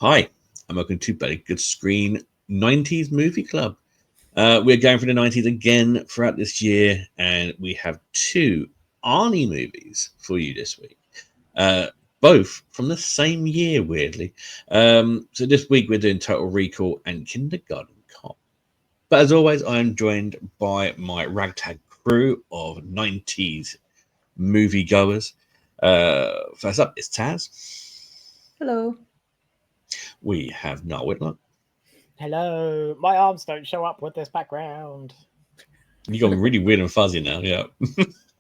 Hi, and welcome to Very Good Screen 90s Movie Club. We're going for the 90s again throughout this year, and we have two Arnie movies for you this week. Both from the same year, weirdly. So this week we're doing Total Recall and Kindergarten Cop. But as always, I am joined by my ragtag crew of 90s moviegoers. First up is Taz. Hello. We have Noel Whitlock. Hello. My arms don't show up with this background. You got really weird and fuzzy now, yeah.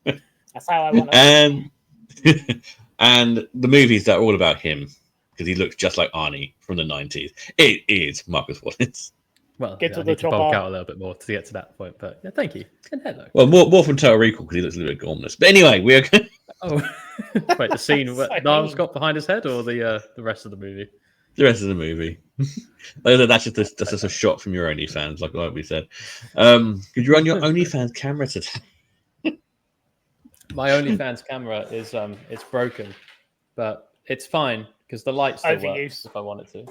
That's how I want it. And the movies that are all about him, because he looks just like Arnie from the 90s. It is Marcus Wallace. Well, I need to bulk out a little bit more to get to that point, but yeah, thank you. Hello. Well, more from Total Recall because he looks a little bit ominous. But anyway, we are. Oh, wait, the scene where Niall's got behind his head, or the rest of the movie? The rest of the movie. That's just a shot from your OnlyFans, like we said. Could you run your OnlyFans camera today? My OnlyFans camera is it's broken, but it's fine because the light still works if I wanted to.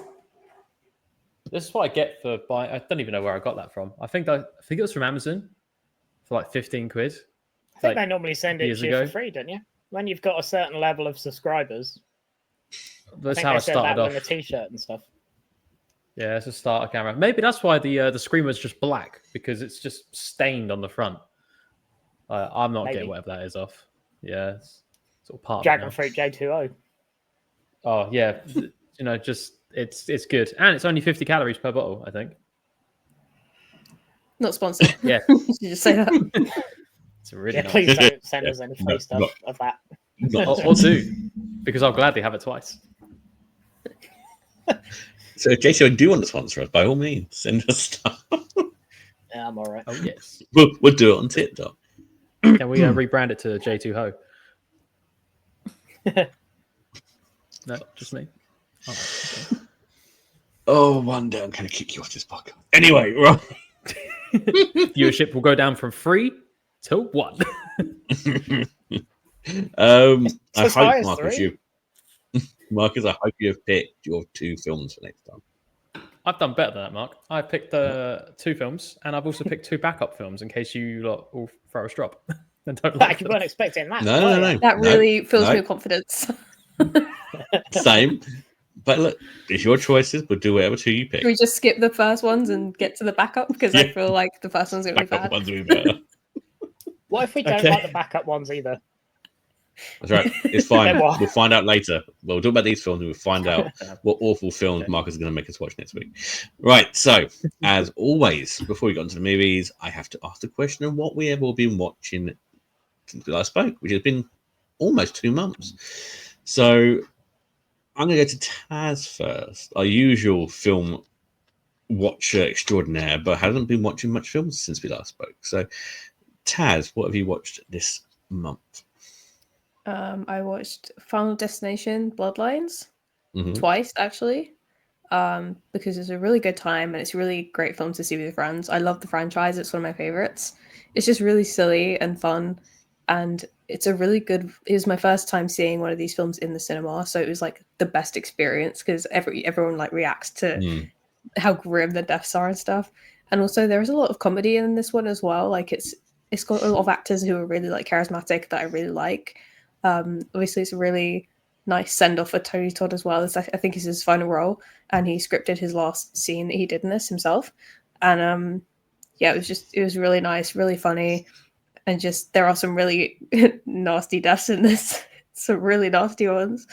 This is what I get for buying. I don't even know where I got that from. I think it was from Amazon for like 15 quid. I think they normally send it to you for free, don't you? When you've got a certain level of subscribers. That's how I started off. With a t-shirt and stuff. Yeah, it's a starter camera. Maybe that's why the screen was just black, because it's just stained on the front. I'm not getting whatever that is off. Yeah, it's sort of part Dragon Fruit J2O. Oh yeah, just it's good, and it's only 50 calories per bottle, I think. Not sponsored. Yeah, you just say that. It's really nice. Please don't send us any free stuff of that. Or do, because I'll gladly have it twice. So, Jason, do you want to sponsor us? By all means, send us stuff. Yeah, I'm all right. Oh yes, we'll do it on TikTok. Can we rebrand it to J2Ho? No, just me. Oh, okay. Oh, one day I'm going to kick you off this podcast. Anyway, right. Viewership will go down from 3 to 1. I hope, Marcus, I hope you have picked your 2 films for next time. I've done better than that, Mark. I picked 2 films, and I've also picked 2 backup films in case you lot all throw a strop. And don't like you weren't expecting that. No. That really fills me with confidence. Same. But look, it's your choices. We'll do whatever 2 you pick. Can we just skip the first ones and get to the backup? Because I feel like the first one's going to be bad. Ones will be better. What if we don't like the backup ones either? That's right. It's fine. We'll find out later. We'll talk about these films and we'll find out what awful films Marcus is going to make us watch next week. Right. So, as always, before we go into the movies, I have to ask the question of what we have all been watching since we last spoke, which has been almost 2 months. So, I'm going to go to Taz first, our usual film watcher extraordinaire, but hasn't been watching much films since we last spoke. So, Taz, what have you watched this month? I watched Final Destination Bloodlines twice, actually, because it's a really good time and it's a really great film to see with your friends. I love the franchise. It's one of my favorites. It's just really silly and fun, and it's a really good... It was my first time seeing one of these films in the cinema, so it was like the best experience because everyone like reacts to how grim the deaths are and stuff. And also there's a lot of comedy in this one as well. Like it's got a lot of actors who are really like charismatic that I really like. Obviously it's a really nice send-off for Tony Todd as well. I think it's his final role, and he scripted his last scene that he did in this himself. And it was really nice, really funny, and just there are some really nasty deaths in this, some really nasty ones.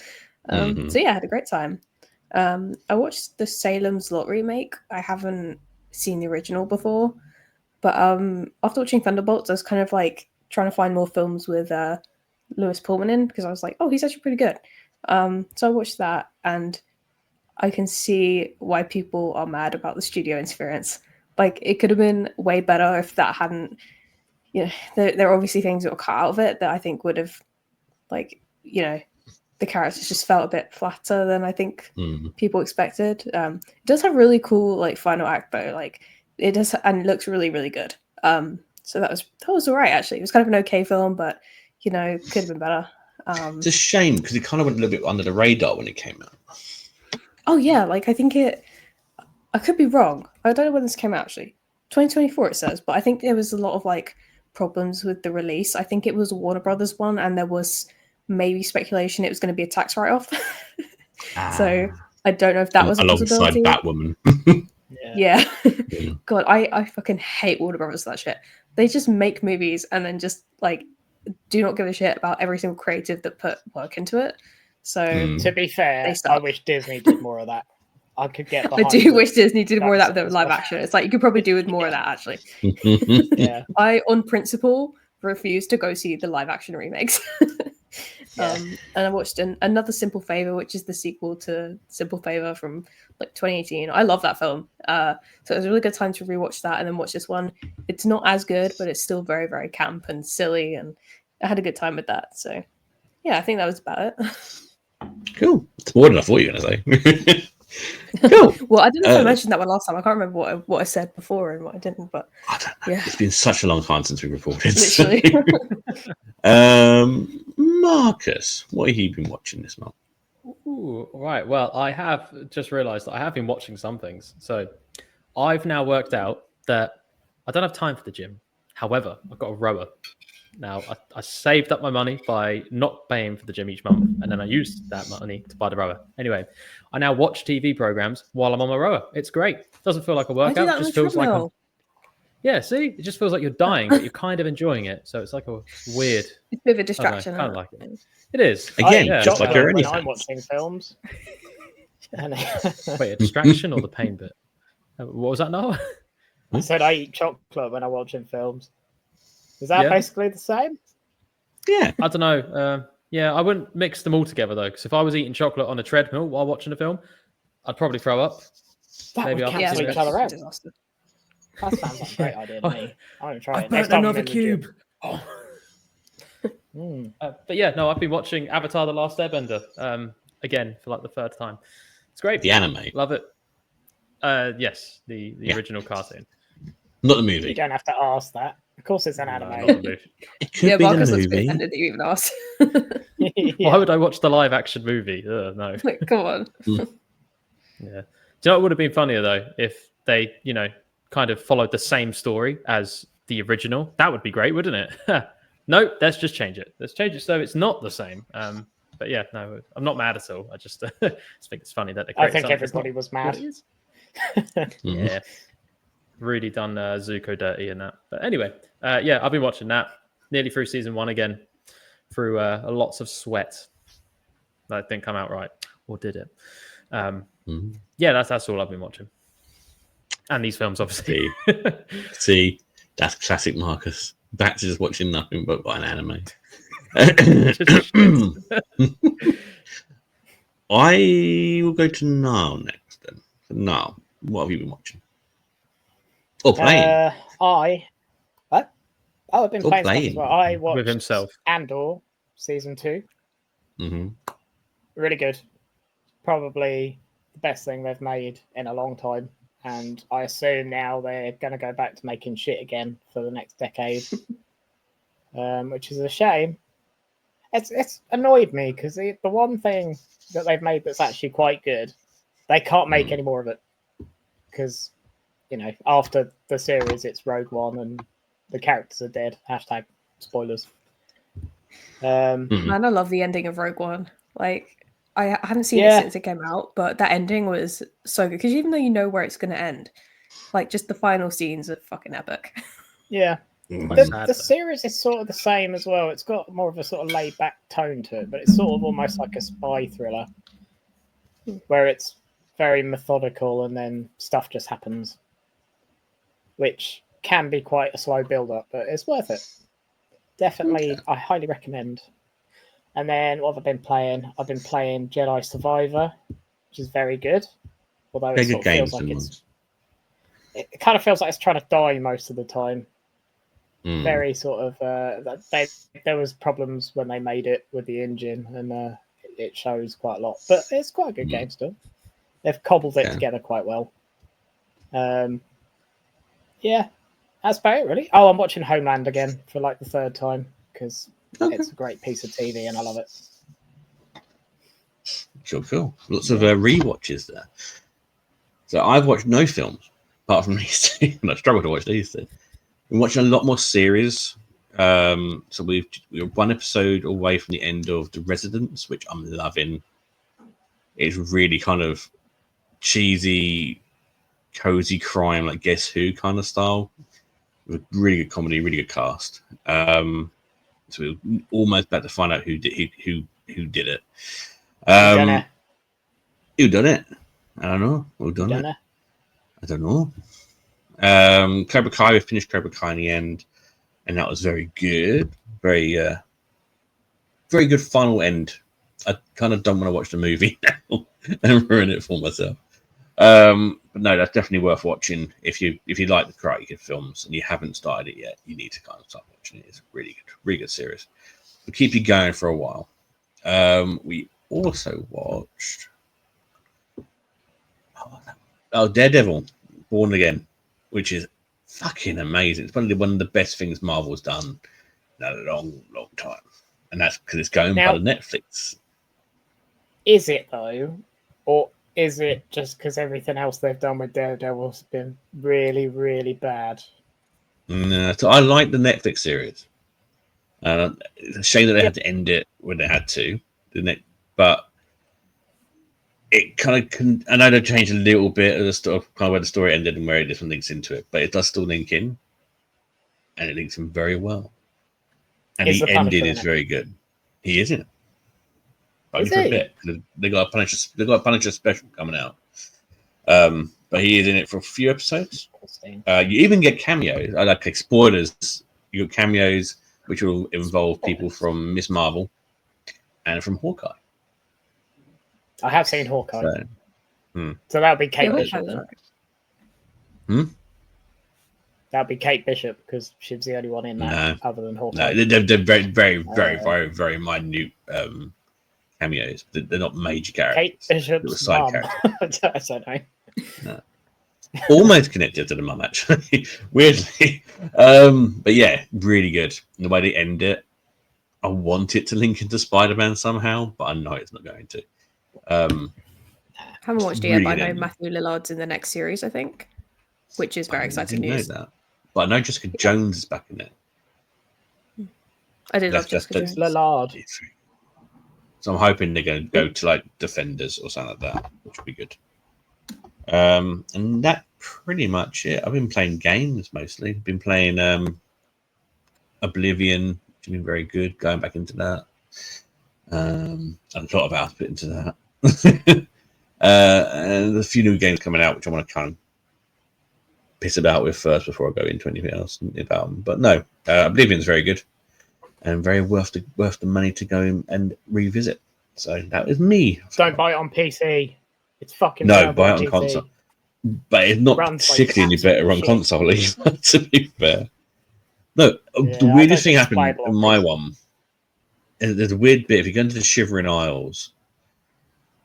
So yeah, I had a great time. I watched the Salem's Lot remake. I haven't seen the original before, but after watching Thunderbolts, I was kind of like trying to find more films with Lewis Pullman in, because I was like, oh, he's actually pretty good. So I watched that, and I can see why people are mad about the studio interference. Like, it could have been way better if that hadn't, there are obviously things that were cut out of it that I think would have, like, the characters just felt a bit flatter than I think people expected. It does have really cool, like, final act though. Like, it does, and it looks really, really good. So that was all right, actually. It was kind of an okay film, but could have been better. It's a shame because it kind of went a little bit under the radar when it came out. Oh yeah, like I think I could be wrong. I don't know when this came out actually. 2024 it says, but I think there was a lot of like problems with the release. I think it was a Warner Brothers one, and there was maybe speculation it was going to be a tax write-off. So I don't know if that was a possibility. Alongside Batwoman. Yeah. God, I fucking hate Warner Brothers for that shit. They just make movies and then just like do not give a shit about every single creative that put work into it. So to be fair, I wish Disney did more of that. I could get behind I do wish Disney did more of that with live action. It's like you could probably do with more of that actually. I on principle refuse to go see the live action remakes. And I watched another Simple Favor, which is the sequel to Simple Favor from like 2018. I love that film. So it was a really good time to rewatch that and then watch this one. It's not as good, but it's still very, very camp and silly, and I had a good time with that. So yeah, I think that was about it. Cool. It's more than I thought you were going to say. Cool. Well, I don't know if I mentioned that one last time. I can't remember what I said before and what I didn't, but I don't know. Yeah, it's been such a long time since we recorded. Literally. Marcus, what have you been watching this month? Ooh, right. Well, I have just realised that I have been watching some things. So I've now worked out that I don't have time for the gym. However, I've got a rower. Now, I saved up my money by not paying for the gym each month, and then I used that money to buy the rower. Anyway, I now watch TV programs while I'm on my rower. It's great. It doesn't feel like a workout. It just feels like yeah, see? It just feels like you're dying, but you're kind of enjoying it. So it's like a weird... It's a bit of a distraction. I kind of like it. It is. Again, just like you're anything. I'm watching films. Wait, a distraction or the pain bit? What was that now? I said I eat chocolate when I'm watching films. Is that basically the same? Yeah. I don't know. Yeah, I wouldn't mix them all together, though, because if I was eating chocolate on a treadmill while watching a film, I'd probably throw up. That would cancel each other out. That sounds like a great idea to me. I'm going to try it. Next time another cube. Oh. But yeah, no, I've been watching Avatar: The Last Airbender again for like the third time. It's great. The anime. Love it. Yes, the original cartoon. Not the movie. You don't have to ask that. Of course it's an anime. Not the movie. It could be Marcus the looks movie. offended that you even asked. Why would I watch the live action movie? No. Like, come on. Yeah. Do you know what would have been funnier though if they, kind of followed the same story as the original? That would be great, wouldn't it? No, let's just change it. Let's change it so it's not the same. But yeah, no, I'm not mad at all. I just think it's funny that they. I think everybody was mad. Yeah, really done Zuko dirty in that. But anyway, yeah, I've been watching that nearly through season 1 again, through lots of sweat. That didn't come out right, or did it? Yeah, that's all I've been watching. And these films, obviously. See, that's classic Marcus. Back to just watching nothing but an anime. I will go to Niall next then. Niall, what have you been watching? Or playing? I've been playing stuff as well. I watched with himself. Andor season 2. Mm-hmm. Really good. Probably the best thing they've made in a long time. And I assume now they're going to go back to making shit again for the next decade, which is a shame. It's annoyed me because the one thing that they've made that's actually quite good, they can't make any more of it because, after the series, it's Rogue One and the characters are dead. # spoilers. Man, I love the ending of Rogue One. Like, I haven't seen it since it came out, but that ending was so good because even though you know where it's going to end, like just the final scenes are fucking epic. Yeah. The series is sort of the same as well. It's got more of a sort of laid back tone to it, but it's sort of almost like a spy thriller where it's very methodical and then stuff just happens, which can be quite a slow build up, but it's worth it. Definitely, okay. I highly recommend. And then what have I been playing? I've been playing Jedi Survivor, which is very good. Although it sort of feels like it kind of feels like it's trying to die most of the time. Very sort of there was problems when they made it with the engine, and it shows quite a lot. But it's quite a good game still. They've cobbled it together quite well. Yeah, that's about it really. Oh, I'm watching Homeland again for like the third time because it's a great piece of TV and I love it. Cool. Lots of rewatches there. So I've watched no films apart from these two, and I struggle to watch these two. We're watching a lot more series. So we're one episode away from the end of The Residents, which I'm loving. It's really kind of cheesy, cozy crime, like Guess Who kind of style. With really good comedy, really good cast. So we're almost about to find out who did it. Who done it? I don't know. Who done it? I don't know. Cobra Kai, we finished Cobra Kai in the end, and that was very good. Very good final end. I kind of don't want to watch the movie now and ruin it for myself. But no, that's definitely worth watching. If you like the Karate Kid films and you haven't started it yet, you need to kind of start watching it. It's really good series. It'll keep you going for a while. We also watched Daredevil, Born Again, which is fucking amazing. It's probably one of the best things Marvel's done in a long time, and that's because it's going by the Netflix. Is it though, or is it just because everything else they've done with Daredevil has been really, really bad? No, so I like the Netflix series. It's a shame that they had to end it when they had to, didn't it? But it kind of I know they changed a little bit of the story, kind of where the story ended and where it different links into it, but it does still link in, and it links in very well. And the ending is very good. He is in it. Only for a bit. They got a Punisher special coming out. But he is in it for a few episodes. You even get cameos. I like spoilers. You get cameos which will involve people from Miss Marvel and from Hawkeye. I have seen Hawkeye. So that would be Kate Bishop. That would be Kate Bishop because she's the only one in that other than Hawkeye. No, they're very, very, very, very minute cameos. They're not major characters. Kate Bishop's side characters. I don't know. No. Almost connected to the mum, actually, weirdly. But yeah, really good. And the way they end it, I want it to link into Spider-Man somehow, but I know it's not going to. Haven't watched it yet, but I know Matthew Lillard's in the next series, I think, which is very exciting news. Know that. But I know Jessica Jones is back in it. I did love Jessica Jones. Lillard. So I'm hoping they're going to go to like Defenders or something like that, which would be good. And that's pretty much it. I've been playing games mostly. Been playing Oblivion, which has been very good. Going back into that. And a lot of output into that. And a few new games coming out, which I want to kind of piss about with first before I go into anything else about them. But no, Oblivion's very good and very worth the money to go and revisit. So that was me. Don't buy it on PC. It's fucking no, buy it on console. But it's not particularly any better on console either, to be fair. No, the weirdest thing happened in my one. There's a weird bit. If you go into the Shivering Isles,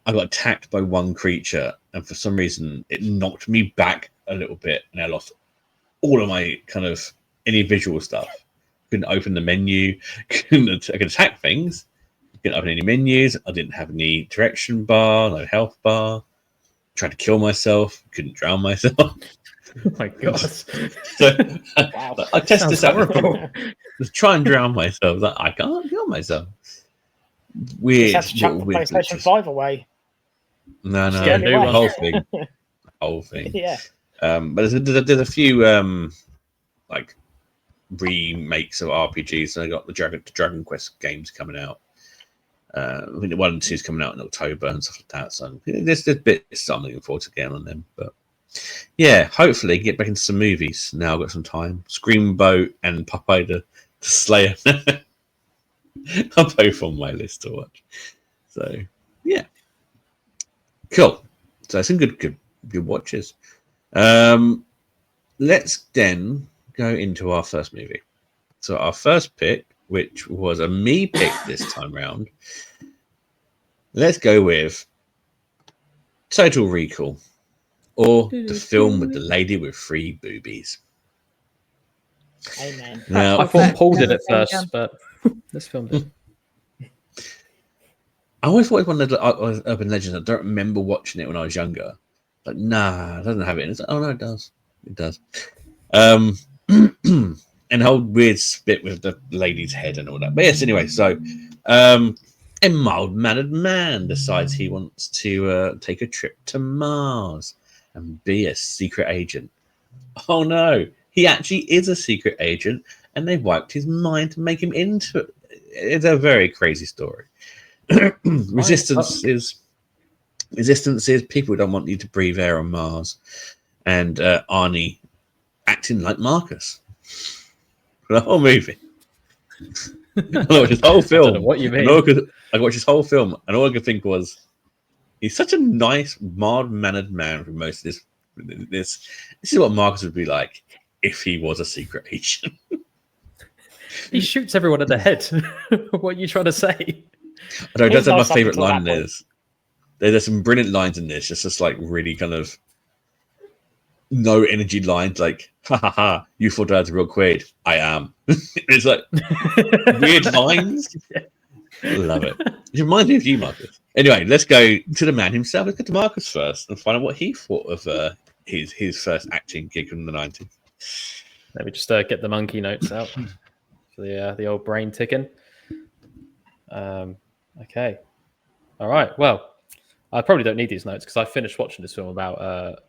I got attacked by one creature, and for some reason, it knocked me back a little bit, and I lost all of my kind of any visual stuff. Couldn't open the menu. I could attack things. Couldn't open any menus. I didn't have any direction bar, no health bar. Tried to kill myself. Couldn't drown myself. Oh my god! So I tested this out. Try and drown myself. Like, I can't kill myself. Weird. You have to chuck the PlayStation 5 away. No, the whole thing. Yeah. But there's a few like remakes of RPGs. So I got the Dragon Quest games coming out. I think the 1 and 2 is coming out in October and stuff like that. So there's a bit I'm looking forward to getting on them. But yeah, hopefully get back into some movies. Now I've got some time. Screamboat and Popeye the Slayer are both on my list to watch. So yeah. Cool. So some good watches. Let's then go into our first movie. So our first pick, which was a me pick this time round, let's go with Total Recall, or the film with the lady with 3 boobies. Amen. Now, I thought Paul did it first, but this film did. I always thought it was one of the urban legends. I don't remember watching it when I was younger. But nah, it doesn't have it. And it's like, oh no, it does. It does. And the whole weird spit with the lady's head and all that. But yes, anyway, so a mild-mannered man decides he wants to take a trip to Mars and be a secret agent. Oh no, he actually is a secret agent, and they've wiped his mind to make him into it. It's a very crazy story. Resistance is people who don't want you to breathe air on Mars, and Arnie acting like Marcus for the whole movie. I watched this whole film. I don't know what you mean? I watched this whole film, and all I could think was, he's such a nice, mild-mannered man for most of this. This is what Marcus would be like if he was a secret agent. He shoots everyone in the head. What are you trying to say? I know, that's my favorite line. There's some brilliant lines in this. Just like really kind of no energy lines, like "ha ha ha, you thought I was real quaid. I am." It's like weird lines. Love it. It reminds me of you, Marcus. Anyway, let's go to the man himself. Let's go to Marcus first and find out what he thought of his first acting gig from the 90s. Let me just get the monkey notes out. The old brain ticking. Okay. All right. Well, I probably don't need these notes because I finished watching this film about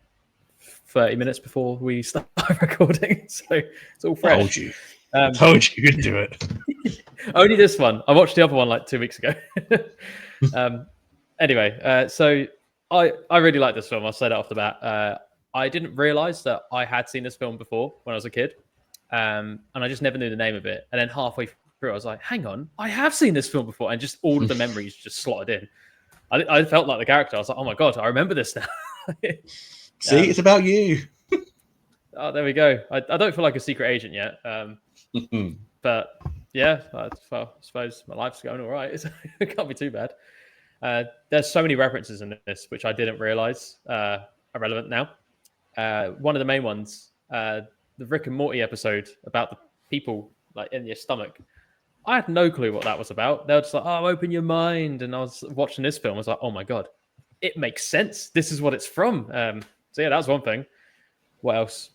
30 minutes before we start recording, so it's all fresh. Told you could do it. Only this one. I watched the other one like 2 weeks ago. Anyway, so I really like this film. I'll say that off the bat. I didn't realize that I had seen this film before when I was a kid, and I just never knew the name of it. And then halfway through, I was like, hang on, I have seen this film before, and just all of the memories just slotted in. I felt like the character. I was like, oh my God, I remember this now. See, it's about you. Oh, there we go. I don't feel like a secret agent yet. But yeah, I suppose my life's going all right. It can't be too bad. There's so many references in this, which I didn't realize are relevant now. One of the main ones, the Rick and Morty episode about the people like in your stomach. I had no clue what that was about. They were just like, oh, open your mind. And I was watching this film. I was like, oh my God, it makes sense. This is what it's from. So yeah, that was one thing. What else?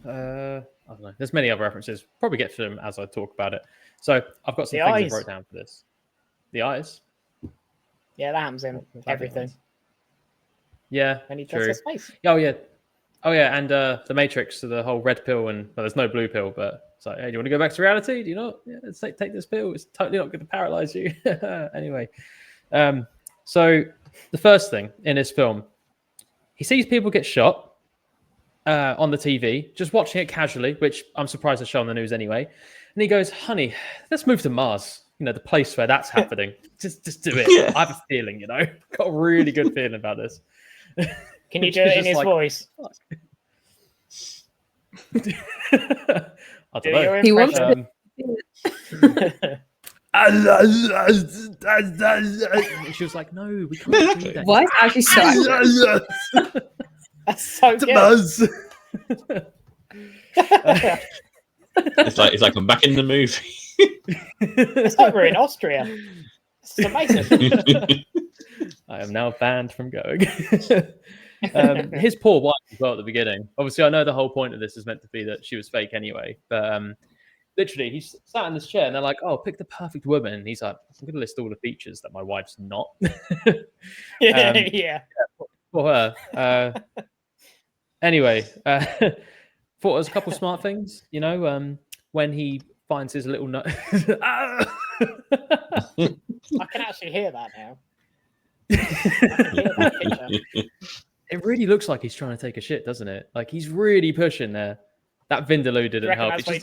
I don't know. There's many other references. Probably get to them as I talk about it. So I've got some things I wrote down for this. The eyes. Yeah, that happens in everything. Yeah, and he does his face. Oh yeah, and the Matrix, so the whole red pill and there's no blue pill, but it's like, hey, do you want to go back to reality? Do you not? Yeah, let's take this pill. It's totally not going to paralyze you. Anyway, so the first thing in this film, he sees people get shot on the TV, just watching it casually, which I'm surprised to show on the news anyway. And he goes, honey, let's move to Mars. You know, the place where that's happening. Just do it. Yeah. I have a feeling, got a really good feeling about this. Can you do it in his voice? I don't know. He wants she was like, no, we can't do that. Why is actually so That's so good. It's like I'm back in the movie. It's like we're in Austria. It's amazing. I am now banned from going. His poor wife as well at the beginning. Obviously, I know the whole point of this is meant to be that she was fake anyway. But literally, he sat in this chair and they're like, oh, pick the perfect woman. And he's like, I'm going to list all the features that my wife's not. Yeah. For her. Anyway, thought there was a couple smart things, when he finds his little note. I can actually hear that now. It really looks like he's trying to take a shit, doesn't it? Like he's really pushing there. That Vindaloo didn't help. It's just,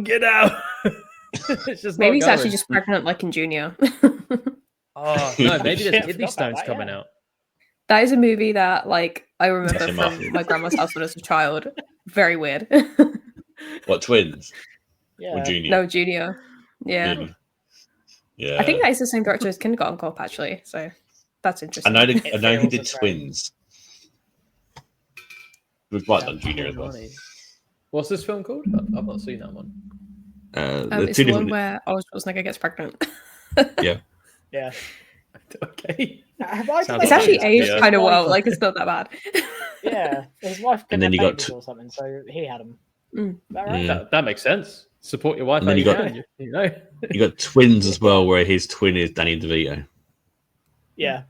get out. It's just maybe he's actually just pregnant like in Junior. Oh no, maybe there's kidney stones coming out. That is a movie that I remember from my grandma's house when I was a child. Very weird. What, twins? Yeah. Or Junior? No, Junior. Yeah. Yeah. I think that is the same director as Kindergarten Cop, actually. So that's interesting. I know he did Twins. We've might done Junior as well. What's this film called? I've not seen that one. It's the one where Schwarzenegger gets pregnant. Yeah. Yeah. Okay. It's actually aged kind of well. Like, it's not that bad. Yeah. His wife couldn't have babies or something, so he had them. Mm. That right? Yeah. That makes sense. Support your wife. And then you got twins as well, where his twin is Danny DeVito. Yeah.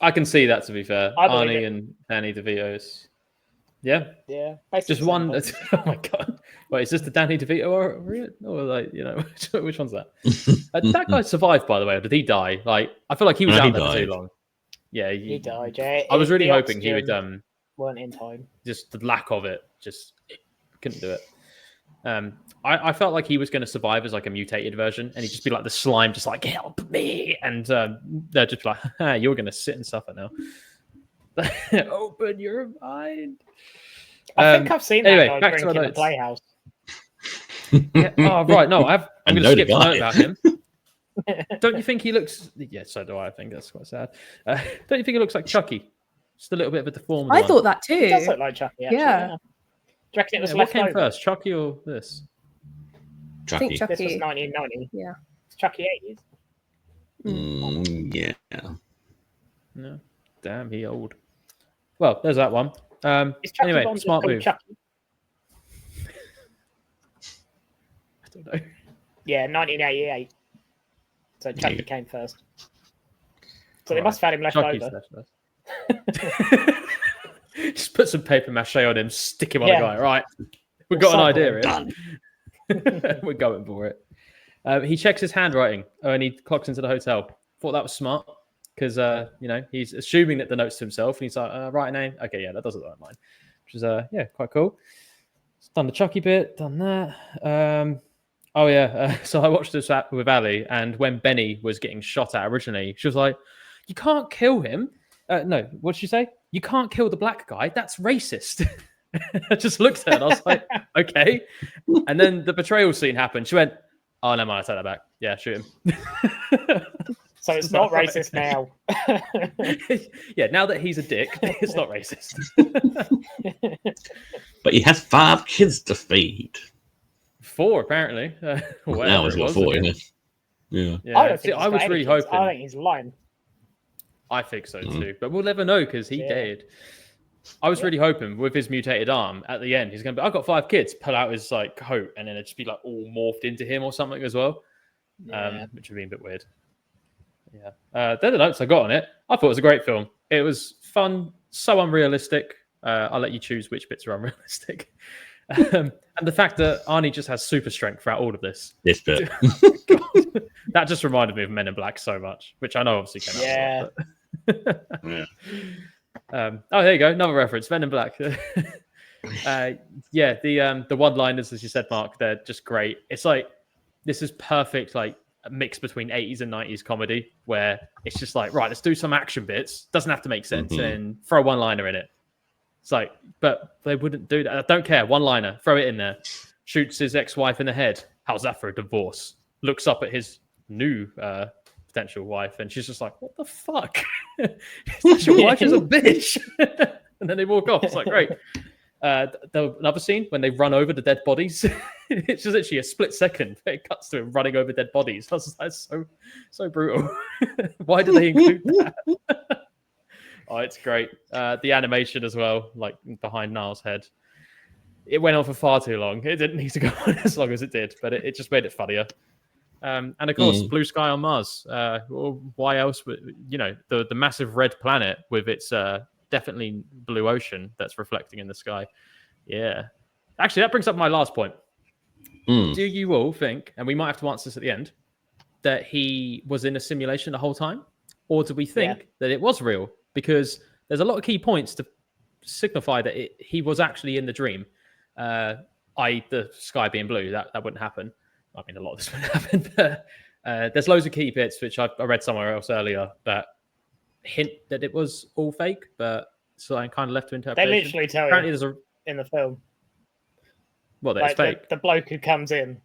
I can see that, to be fair. Arnie and Danny DeVito's. Yeah. Yeah. Just one. Oh my god. Wait, is this the Danny DeVito or like, which one's that? That guy survived, by the way, or did he die? Like, I feel like he was out there for too long. Yeah, he died. Yeah. I was really hoping he would. Weren't in time. Just the lack of it, just couldn't do it. I felt like he was going to survive as like a mutated version, and he'd just be like the slime, just like help me, and they're just like, you're going to sit and suffer now. Open your mind. I think I've seen that guy drink in the Playhouse. Yeah. Oh right, no, I'm going to skip the note about him. Don't you think he looks? Yeah, so do I. I think that's quite sad. Don't you think he looks like Chucky? Just a little bit of a deformed. I thought that too. He does look like Chucky. Actually, yeah. Do you reckon it was what came first, Chucky or this? Chucky. I think Chucky. This was 1990. Yeah. It's Chucky 80s. Yeah. No. Damn, he old. Well, there's that one. Anyway, smart move. Chucky? I don't know. Yeah, 1988. So Chucky came first. So they must have had him left over. Just put some paper mache on him, stick him on a guy. Right, we've got an idea here. We're going for it. He checks his handwriting and he clocks into the hotel. Thought that was smart because he's assuming that the note's to himself, and he's like, "Write a name." Okay, yeah, that doesn't look like mine, which is quite cool. Done the Chucky bit, done that. So I watched this with Ali, and when Benny was getting shot at originally, she was like, "You can't kill him." No, what did she say? You can't kill the black guy. That's racist. I just looked at her and I was like, okay. And then the betrayal scene happened. She went, oh, never mind, I take that back. Yeah, shoot him. So it's not racist now. Yeah, now that he's a dick, it's not racist. But he has 5 kids to feed. 4, apparently. Now he's got 4, isn't it? Yeah. I was really hoping. I think he's lying. I think so too, but we'll never know because he did. I was really hoping with his mutated arm at the end, he's going to be, I've got 5 kids, pull out his like coat, and then it'd just be like all morphed into him or something as well, which would be a bit weird. Yeah, they're the notes I got on it. I thought it was a great film. It was fun, so unrealistic. I'll let you choose which bits are unrealistic. And the fact that Arnie just has super strength throughout all of this. This bit. That just reminded me of Men in Black so much, which I know obviously came out. Yeah. There you go. Another reference. Men in Black. The one-liners, as you said, Mark, they're just great. It's like, this is perfect, like, a mix between 80s and 90s comedy, where it's just like, right, let's do some action bits. Doesn't have to make sense, and throw a one-liner in it. It's like, but they wouldn't do that. I don't care. One-liner, throw it in there. Shoots his ex-wife in the head. How's that for a divorce? Looks up at his new potential wife, and she's just like, what the fuck? Your wife is a bitch. And then they walk off. It's like, great. Another scene when they run over the dead bodies. It's just literally a split second. It cuts to him running over dead bodies. That's so brutal. Why did they include that? Oh, it's great. The animation as well, like behind Niall's head. It went on for far too long. It didn't need to go on as long as it did, but it just made it funnier. And of course, Blue Sky on Mars. Why else would, the massive red planet with its definitely blue ocean that's reflecting in the sky. Yeah. Actually, that brings up my last point. Do you all think, and we might have to answer this at the end, that he was in a simulation the whole time? Or do we think that it was real? Because there's a lot of key points to signify that he was actually in the dream. I.e. the sky being blue. That wouldn't happen. I mean, a lot of this wouldn't happen. But there's loads of key bits, which I read somewhere else earlier, that hint that it was all fake, but so I'm kind of left to interpretation. They literally tell you in the film. Well, that's fake. The bloke who comes in,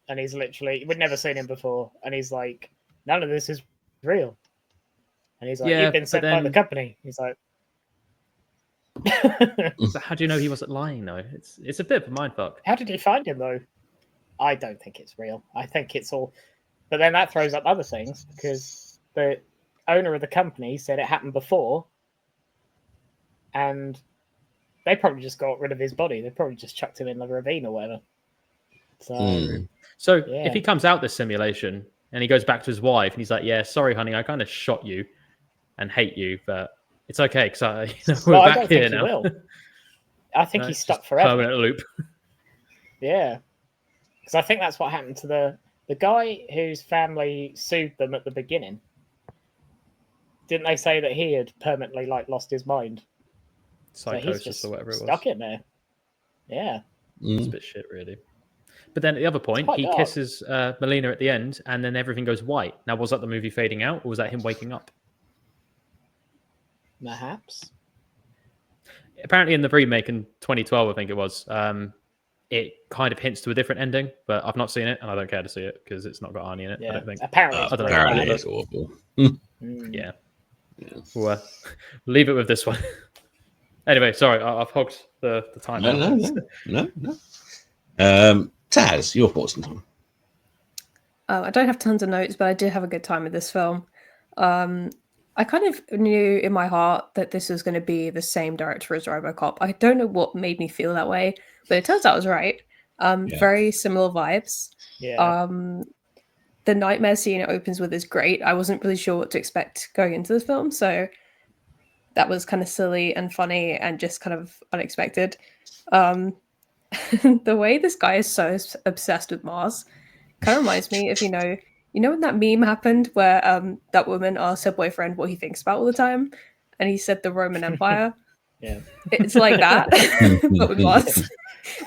and he's literally, we'd never seen him before, and he's like, none of this is real. And he's like, you've been sent by the company. He's like, but how do you know he wasn't lying though? It's a bit of a mindfuck. How did he find him though? I don't think it's real. I think it's all, but then that throws up other things, because the owner of the company said it happened before, and they probably just got rid of his body. They probably just chucked him in the ravine or whatever. So if he comes out this simulation and he goes back to his wife and he's like, "Yeah, sorry, honey, I kind of shot you and hate you, but it's okay because we're back here now." Will. I think he's stuck forever. Permanent loop. Yeah, because I think that's what happened to the guy whose family sued them at the beginning. Didn't they say that he had permanently lost his mind? Psychosis or whatever it was. Stuck in there. Yeah. It's a bit shit, really. But then at the other point, he kisses Melina at the end, and then everything goes white. Now, was that the movie fading out, or was that him waking up? Perhaps. Apparently, in the remake in 2012, I think it was, it kind of hints to a different ending, but I've not seen it, and I don't care to see it because it's not got Arnie in it. Yeah. I don't think. Apparently, it's awful. Yeah. We'll leave it with this one. Anyway, sorry, I've hogged the time. No. Taz, your thoughts on time? I don't have tons of notes, but I did have a good time with this film. I kind of knew in my heart that this was going to be the same director as RoboCop. I don't know what made me feel that way, but it turns out I was right. Very similar vibes. Yeah. The nightmare scene it opens with is great. I wasn't really sure what to expect going into this film, so that was kind of silly and funny and just kind of unexpected. The way this guy is so obsessed with Mars kind of reminds me of, you know when that meme happened where that woman asked her boyfriend what he thinks about all the time, and he said the Roman Empire. Yeah, it's like that, but with Mars.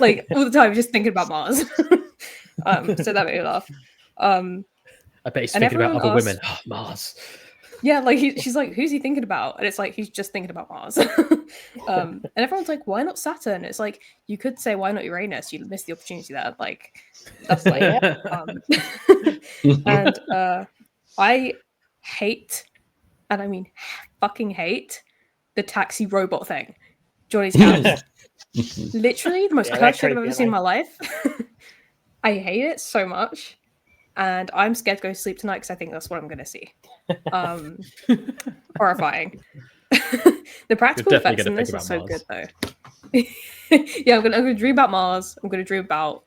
Like all the time, just thinking about Mars. So that made me laugh. I bet he's thinking about other women. Oh, Mars. Yeah, like she's like, who's he thinking about? And it's like, he's just thinking about Mars. And everyone's like, why not Saturn? It's like, you could say, why not Uranus? You missed the opportunity there. Like, that's like, and I hate, and I mean fucking hate, the taxi robot thing. Johnny's house. Literally the most cursed shit I've ever seen in my life. I hate it so much. And I'm scared to go to sleep tonight because I think that's what I'm going to see. Horrifying. The practical effects in this are so good, though. Yeah, I'm gonna dream about Mars. I'm going to dream about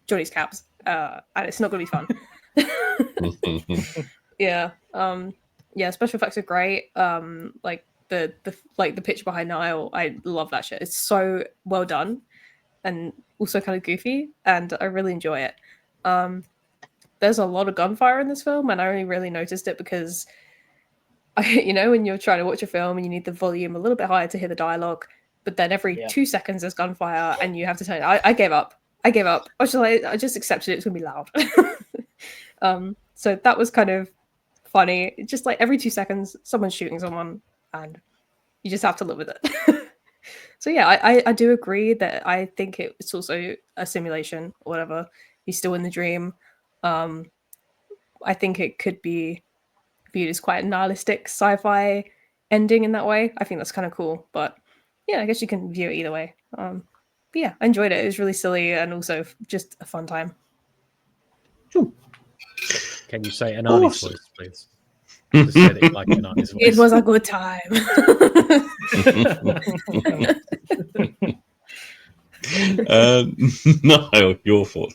Johnny's cabs, and it's not going to be fun. Yeah, special effects are great. Like the picture behind Nile, I love that shit. It's so well done, and also kind of goofy, and I really enjoy it. There's a lot of gunfire in this film, and I only really noticed it because, when you're trying to watch a film and you need the volume a little bit higher to hear the dialogue, but then every 2 seconds there's gunfire and you have to turn it. I gave up. I just accepted it was going to be loud. So that was kind of funny. It's just like every 2 seconds someone's shooting someone and you just have to live with it. So yeah, I do agree that I think it's also a simulation or whatever. He's still in the dream. I think it could be viewed as quite a nihilistic sci-fi ending in that way. I think that's kind of cool, but yeah, I guess you can view it either way. But yeah, I enjoyed it. It was really silly and also just a fun time. Can you say an Arnie's voice, please? Just say that you like an Arnie's voice. It was a good time. No, your fault.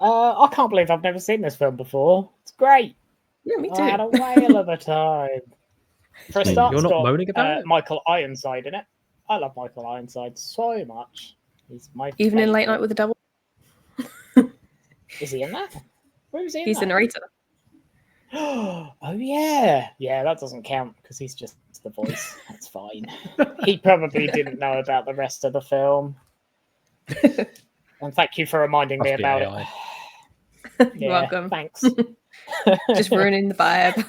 I can't believe I've never seen this film before. It's great. Yeah, me too. I had a whale of a time. For a start, you're not moaning about it? Michael Ironside in it. I love Michael Ironside so much. He's my even in Late Night with the Devil. Is he in that? Where is he? He's the narrator. Oh yeah, that doesn't count because he's just the voice. That's fine. He probably didn't know about the rest of the film. And thank you for reminding me about it. You're welcome. Thanks. Just ruining the vibe.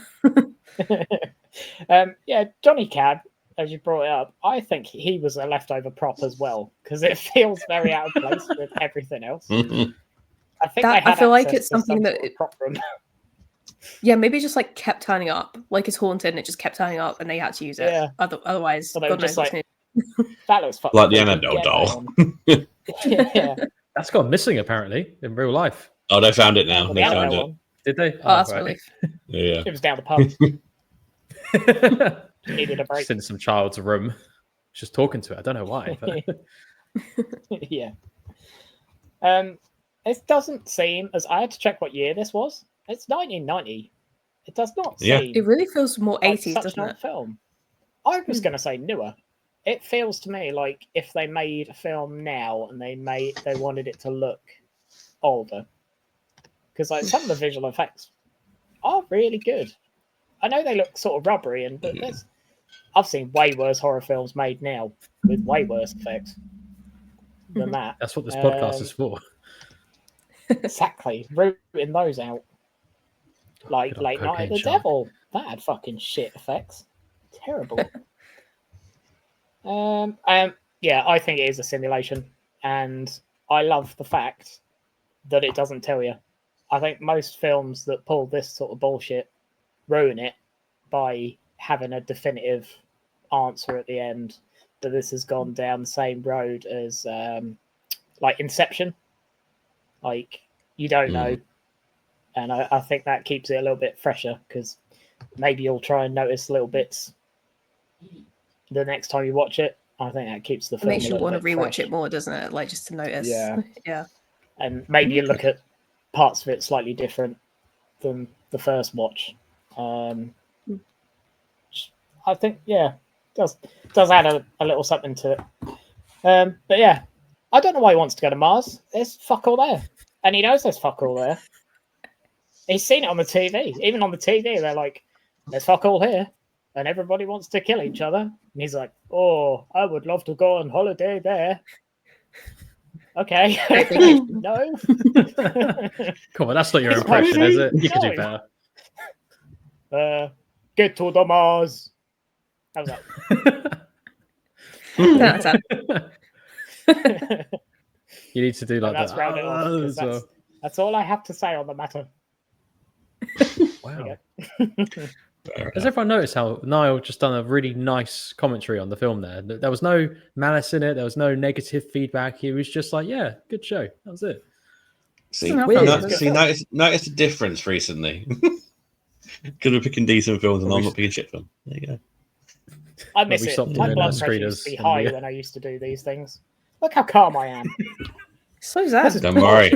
Johnny Cab, as you brought it up, I think he was a leftover prop as well because it feels very out of place with everything else. I feel like it's something that prop room. Yeah, maybe it just like kept turning up, like it's haunted, and it just kept turning up, and they had to use it. Yeah. Otherwise, so God knows like, that looks like the Annabelle doll. Yeah. That's gone missing apparently in real life. Oh, they found it now. They found it. Did they? Oh, that's relief. Yeah. It was down the pub. Needed a break. Just in some child's room, just talking to it. I don't know why. But... Yeah. It doesn't seem as I had to check what year this was. It's 1990. It does not seem. It really feels more like 80s, doesn't it? Film. I was going to say newer. It feels to me like if they made a film now and they wanted it to look older, because like some of the visual effects are really good. I know they look sort of rubbery, but I've seen way worse horror films made now with way worse effects than that. That's what this podcast is for. Exactly, rooting those out. Like Late Night of the Devil, that had fucking shit effects. Terrible. Yeah, I think it is a simulation, and I love the fact that it doesn't tell you. I think most films that pull this sort of bullshit ruin it by having a definitive answer at the end that this has gone down the same road as like Inception. Like, you don't know. And I think that keeps it a little bit fresher, because maybe you'll try and notice little bits the next time you watch it. I think that keeps the film. It makes you want to rewatch fresh. it more, doesn't it? Like, just to notice. Yeah. Yeah. And maybe you look at parts of it slightly different than the first watch. I think, does add a little something to it. But yeah, I don't know why he wants to go to Mars. There's fuck all there. And he knows there's fuck all there. He's seen it on the TV. Even on the TV, they're like, there's fuck all here. And everybody wants to kill each other. And he's like, oh, I would love to go on holiday there. Okay. No. Come on, that's not your impression, is it? You can do better. Get to the Mars. How's that? You need to do like that's that. Round it off, that's all I have to say on the matter. Wow. Has everyone noticed how Niall just done a really nice commentary on the film there? There was no malice in it. There was no negative feedback. He was just like, yeah, good show. That was it. Notice the difference recently. Because we're picking decent films and I'm not picking shit films. There you go. I miss it. My blood pressure used to be high when I used to do these things. Look how calm I am. So sad. Don't worry.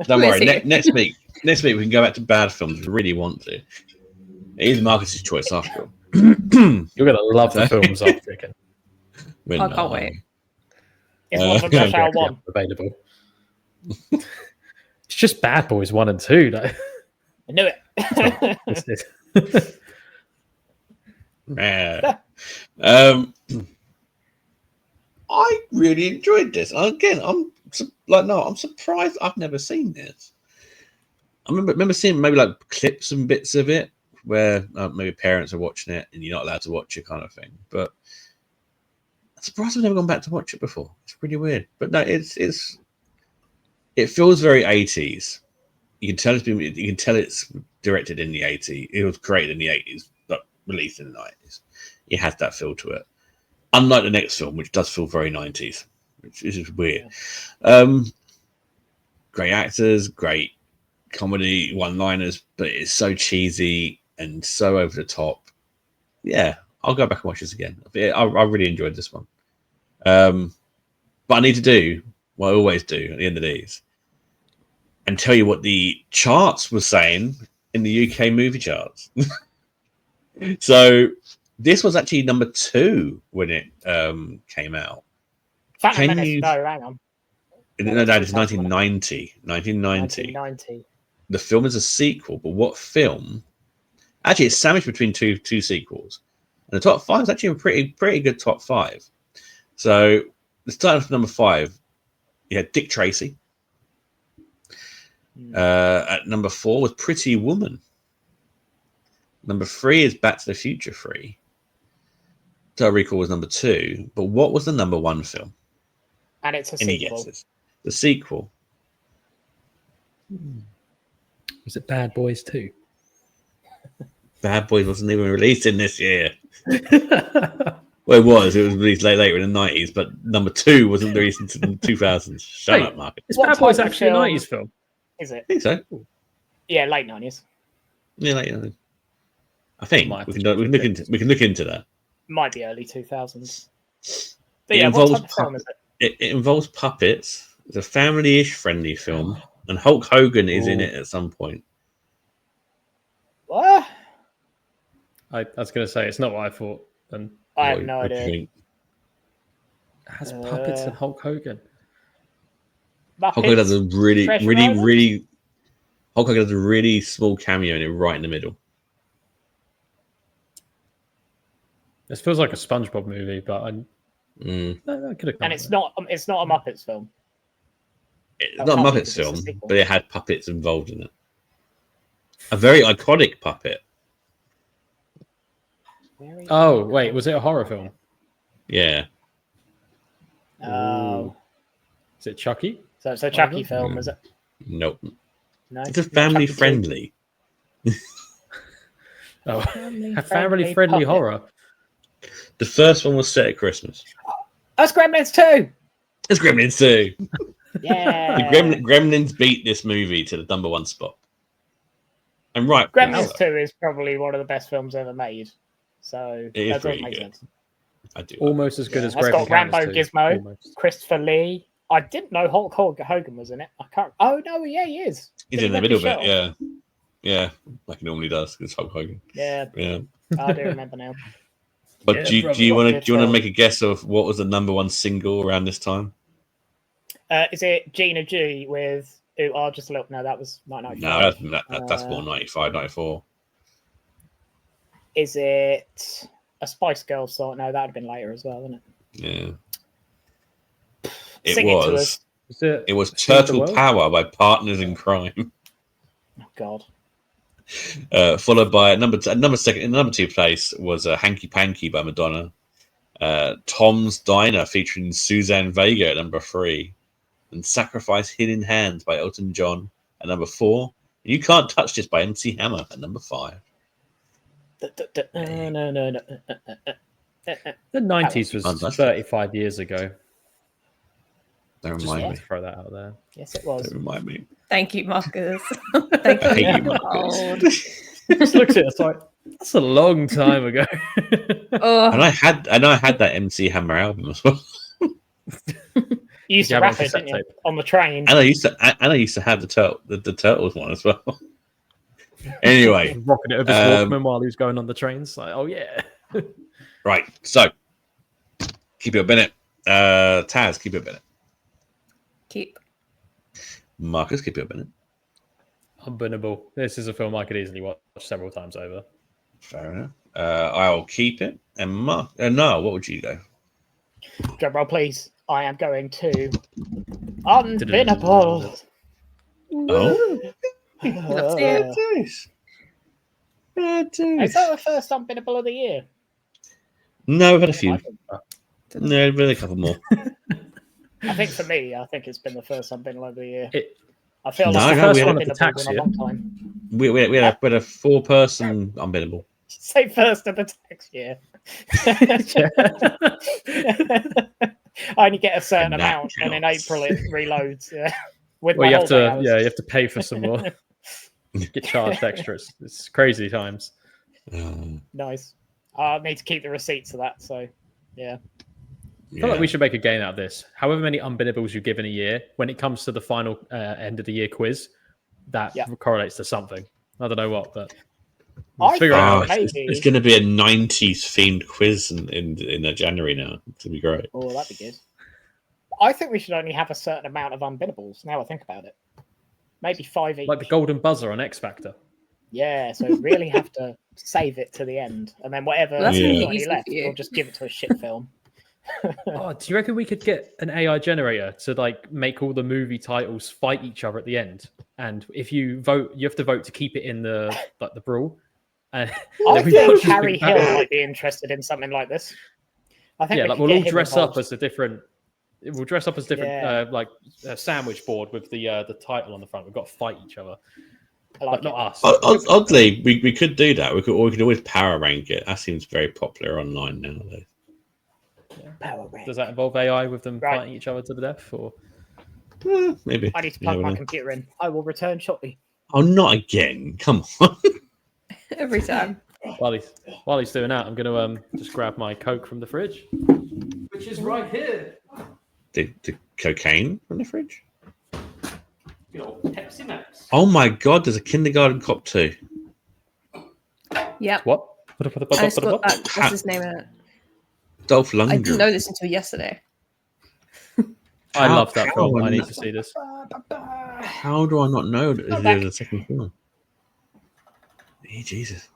Don't worry. Next week we can go back to bad films if we really want to. It is Marcus's choice after all. You're going to love the films after again. I can't wait. It's one of the Rush Hour 1 available. It's just Bad Boys 1 and 2. Though. I knew it. I really enjoyed this. Again, I'm surprised I've never seen this. I remember seeing maybe like clips and bits of it where maybe parents are watching it and you're not allowed to watch it, kind of thing. But I'm surprised I've never gone back to watch it before. It's pretty weird. But no, it feels very 80s. You can tell it's directed in the 80s. It was created in the 80s, but released in the 90s. It has that feel to it. Unlike the next film, which does feel very 90s, which is weird. Great actors, great comedy one-liners, but it's so cheesy and so over the top. Yeah, I'll go back and watch this again. I really enjoyed this one. But I need to do what I always do at the end of these and tell you what the charts were saying in the UK movie charts. So this was actually number 2 when it came out. No, hang on. No, it's 1990. 1990. The film is a sequel, but what film? Actually, it's sandwiched between two sequels. And the top 5 is actually a pretty good top 5. So let's start with number 5. You had Dick Tracy. At number 4 was Pretty Woman. Number 3 is Back to the Future 3. Total Recall was number 2. But what was the number 1 film? And it's a sequel. The sequel. Was it Bad Boys 2? Bad Boys wasn't even released in this year. Well, it was. It was released later in the 90s, but number 2 wasn't released until the 2000s. Shut up, Mark. Is Bad Boys actually a 90s film? Is it? I think so. Yeah, late 90s. Yeah, late 90s. I think we can look into that. Might be early 2000s. But It yeah, involves what type of film is it? It involves puppets. It's a family-ish friendly film, and Hulk Hogan is in it at some point. What? I was going to say it's not what I thought. And I have no idea. Think? It has puppets and Hulk Hogan. Hulk Hogan does a really Hulk Hogan does a really small cameo in it, right in the middle. This feels like a SpongeBob movie, but I could have. And it's not a Muppets film. It's not a Muppets film, but it had puppets involved in it. A very iconic puppet. Oh wait, was it a horror film? Yeah. Oh. Is it Chucky? So it's a Chucky film, is it? Nope. No. It's a family friendly. Family friendly horror. The first one was set at Christmas. That's Gremlins 2. It's Gremlins 2. Yeah. The Gremlins beat this movie to the number one spot. And right. Gremlins 2 is probably one of the best films ever made. So that doesn't make sense. I do. Almost as good as Gremlins. It's got Rambo Gizmo, Almost. Christopher Lee. I didn't know Hulk Hogan was in it. I can't. Oh no, yeah, he is. He's in the middle bit, yeah. Yeah, like he normally does. It's Hulk Hogan. Yeah. I do remember now. But do you want to make a guess of what was the number one single around this time? Is it Gina G with just a little? No, that was 1995. No, that's more 95, 94. Is it a Spice Girls song? No, that would have been later as well, wouldn't it? Yeah. It was Turtle Power by Partners in Crime. Oh God. Followed by number two place was Hanky Panky by Madonna. Tom's Diner featuring Suzanne Vega at number 3. And Sacrifice Hidden Hands by Elton John at number 4. And You Can't Touch This by MC Hammer at number 5. No. The 90s was 35 years ago. Don't remind me. Throw that out there. Yes, it was. Don't remind me. Thank you, Marcus. Thank you. I hate you, Marcus. Just looked at it. It's like that's a long time ago. And I had that MC Hammer album as well. You used to rap it, didn't you? On the train. And I used to have the Turtles one as well. Anyway, rocking it with his Walkman while he was going on the trains. Like, oh yeah. Right. So keep it a minute. Taz, keep it a minute. Keep. Marcus, keep it a minute. Unburnable. This is a film I could easily watch several times over. Fair enough. I'll keep it. And no, what would you go? Drum roll, please. I am going to Unburnable. Oh. Love it. Is that the first Unburnable of the year? No, we've had a few. No, really a couple more. I think for me, it's been the first Unburnable of the year. I No, feel like the first one had the tax in a long time. We had a 4-person Unburnable. Say first of the tax year. I only get a certain amount, and in April it reloads. Yeah, you have to pay for some more. Get charged extra. It's crazy times. Nice. I need to keep the receipts of that. So, yeah. I feel like we should make a game out of this. However many unbinnables you give in a year, when it comes to the final end of the year quiz, that correlates to something. I don't know what, but figure it out. It's going to be a 90s themed quiz in January now. It's going to be great. Oh, that'd be good. I think we should only have a certain amount of unbinnables. Now I think about it. Maybe 5 each. Like the golden buzzer on X Factor. Yeah, so really have to save it to the end. And then whatever left, we'll just give it to a shit film. Do you reckon we could get an AI generator to like make all the movie titles fight each other at the end? And if you vote, you have to vote to keep it in the brawl. And I think Harry Hill might be interested in something like this. I think we'll all dress up as different. We'll dress up as different, like a sandwich board with the title on the front. We've got to fight each other. But not us. Oddly, we could do that. We could always power rank it. That seems very popular online nowadays. Power rank. Does that involve AI with them fighting each other to the death? Or maybe. I need to plug my computer in. I will return shortly. Oh, not again! Come on. Every time. While he's doing that, I'm going to just grab my Coke from the fridge, which is right here. The cocaine from the fridge. Good old Pepsi Max. Oh my God! There's a Kindergarten Cop 2. Yep. What? What's his name in it? Dolph Lundgren. I didn't know this until yesterday. I love that film. I need to see this. How do I not know that there's a second film? Hey, Jesus.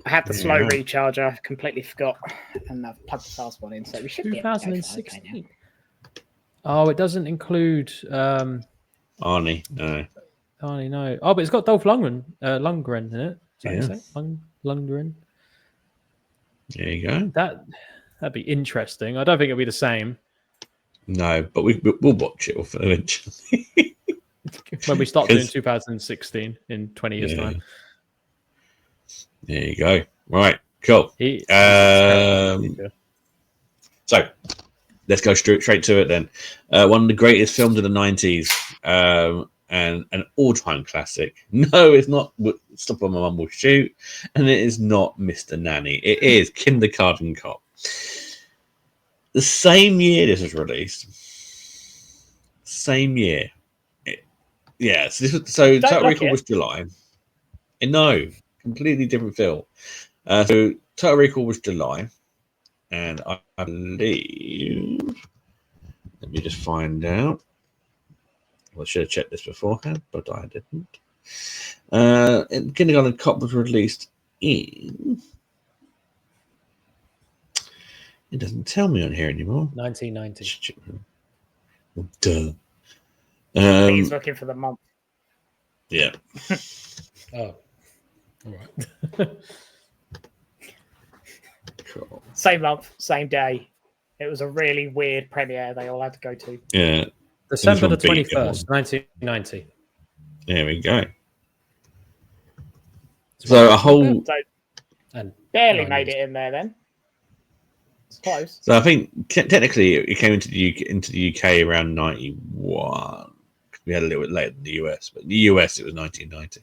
I had the slow recharger. I completely forgot, and I've plugged the fast one in, so we should be 2016. Oh, it doesn't include Arnie. No. Arnie, no. Oh, but it's got Dolph Lundgren in it. Yeah. Lundgren. There you go. That'd be interesting. I don't think it'll be the same. No, but we'll watch it eventually. When we start doing 2016 in 20 years' time. There you go. Right, cool. So let's go straight to it then. One of the greatest films of the 90s, and an all-time classic. No, it's not Stop or My Mum Will Shoot, and it is not Mr. Nanny. It is Kindergarten Cop. The same year this was released. Same year. Total Recall was July. No, completely different film. So Total Recall was July, and I believe. Let me just find out. Well, I should have checked this beforehand, but I didn't. Kindergarten Cop was released in. It doesn't tell me on here anymore. 1990. Well, duh. He's looking for the month. Yeah. Oh. All right. Cool. Same month, same day. It was a really weird premiere they all had to go to. Yeah. December the 21st, 1990. There we go. So a whole... And barely made it in there then. It's close. So I think technically it came into the UK around 91. We had a little bit later than the US, but in the US it was 1990.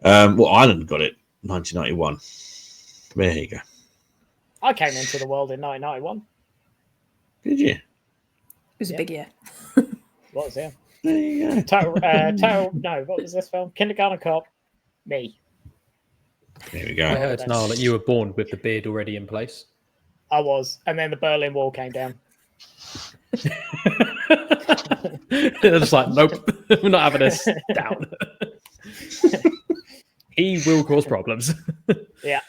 Ireland got it 1991. There you go. I came into the world in 1991. Did you? It was a big year. Was, yeah. There you go. What was this film? Kindergarten Cop. Me. There we go. I heard, Niall, that you were born with the beard already in place. I was. And then the Berlin Wall came down. They're just like, nope, we're not having this down. He will cause problems. Yeah.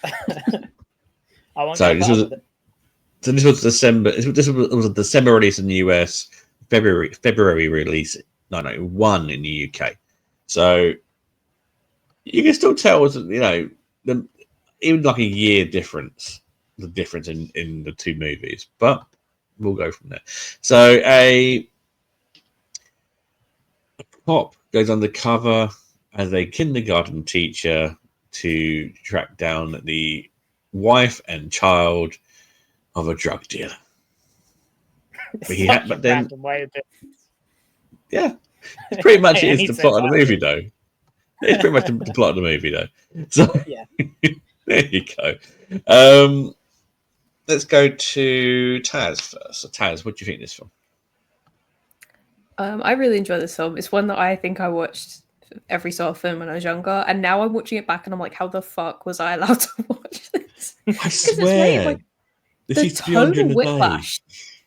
This was December. This was a December release in the US, February release. 1991 in the UK. So you can still tell, even like a year difference, the difference in the two movies. But we'll go from there. So a cop goes undercover as a kindergarten teacher to track down the wife and child of a drug dealer. But then, yeah, pretty much it is the plot of the movie, though. It's pretty much the plot of the movie, though. So yeah, there you go. Let's go to Taz first. So Taz, what do you think of this film? I really enjoy this film. It's one that I think I watched every so often when I was younger, and now I'm watching it back and I'm like, how the fuck was I allowed to watch this? I swear, this is total whiplash.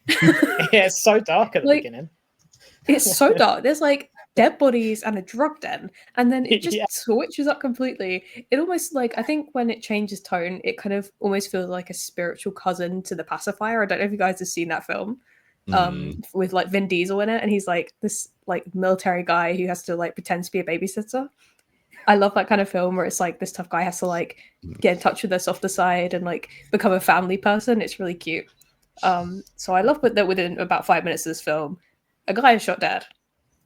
Yeah, it's so dark at the beginning. It's so dark. There's like dead bodies and a drug den, and then it just switches up completely. It almost I think when it changes tone, it kind of almost feels like a spiritual cousin to The Pacifier. I don't know if you guys have seen that film. With Vin Diesel in it, and he's this military guy who has to pretend to be a babysitter. I love that kind of film where it's this tough guy has to get in touch with their softer side and become a family person. It's really cute. So I love that within about 5 minutes of this film, a guy is shot dead,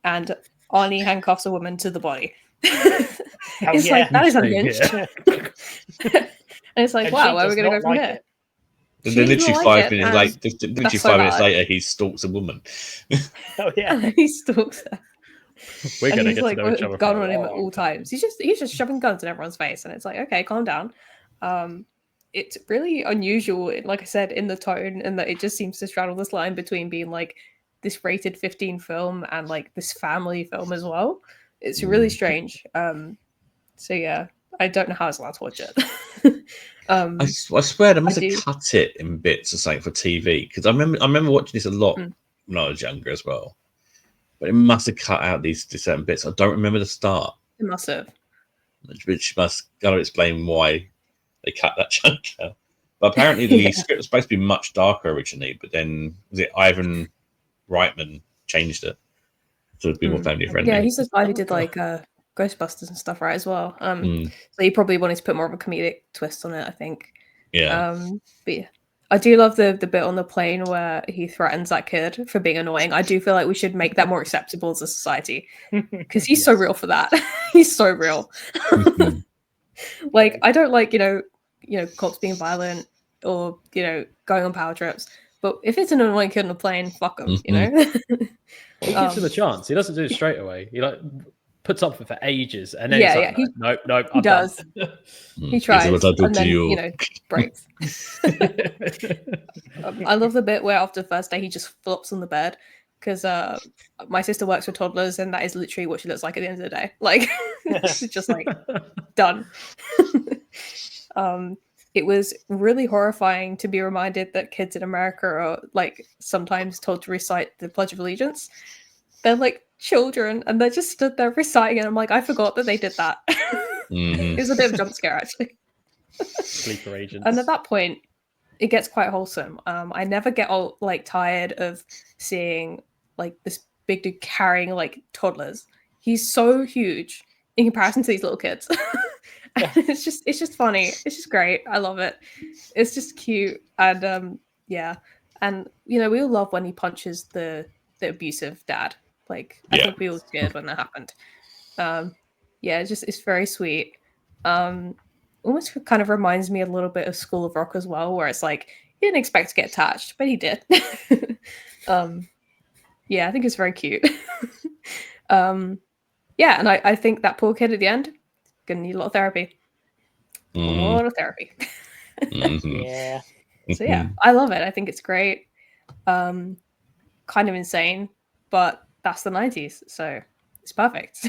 and Arnie handcuffs a woman to the body. It's that is unhinged. And it's wow, where are we going to go from here? And then literally 5 minutes later, he stalks a woman. Oh yeah, he stalks her. We're gonna he's get like to know each with other. a gun on him at all times. He's just shoving guns in everyone's face, and it's like, okay, calm down. It's really unusual, like I said, in the tone, and that it just seems to straddle this line between being like this rated 15 film and like this family film as well. It's really strange. So yeah, I don't know how I was allowed to watch it. I swear they must have cut it in bits or something for TV, because I remember watching this a lot when I was younger as well. But it must have cut out these certain bits. I don't remember the start. It must have. Which must kind of explain why they cut that chunk out. But apparently the script was supposed to be much darker originally, but then was it Ivan Reitman changed it to be more family friendly. Yeah, he's the guy who did like Ghostbusters and stuff, right, as well. So he probably wanted to put more of a comedic twist on it, I think. Yeah. But yeah. I do love the bit on the plane where he threatens that kid for being annoying. I do feel like we should make that more acceptable as a society, because he's so real for that. He's so real. Like, I don't like, cops being violent or, going on power trips. But if it's an annoying kid on a plane, fuck him, He gives him a chance. He doesn't do it straight away. He puts up for ages, and then he's like, nope, he does. He tries, and then breaks. I love the bit where after the first day he just flops on the bed, because my sister works with toddlers, and that is literally what she looks like at the end of the day. Like, she's just like done. It was really horrifying to be reminded that kids in America are like sometimes told to recite the Pledge of Allegiance. They're like children, and they just stood there reciting it. I'm like, I forgot that they did that. It was a bit of a jump scare, actually. Sleeper agents. And at that point, it gets quite wholesome. I never get tired of seeing like this big dude carrying like toddlers. He's so huge in comparison to these little kids. It's just funny. It's just great. I love it. It's just cute, and yeah. And we all love when he punches the abusive dad. Like, I think we all scared when that happened. It's very sweet. Almost kind of reminds me a little bit of School of Rock as well, where it's like he didn't expect to get attached, but he did. I think it's very cute. And I think that poor kid at the end gonna need a lot of therapy. A lot of therapy. Yeah. So yeah, I love it. I think it's great. Kind of insane, but that's the 90s, so it's perfect.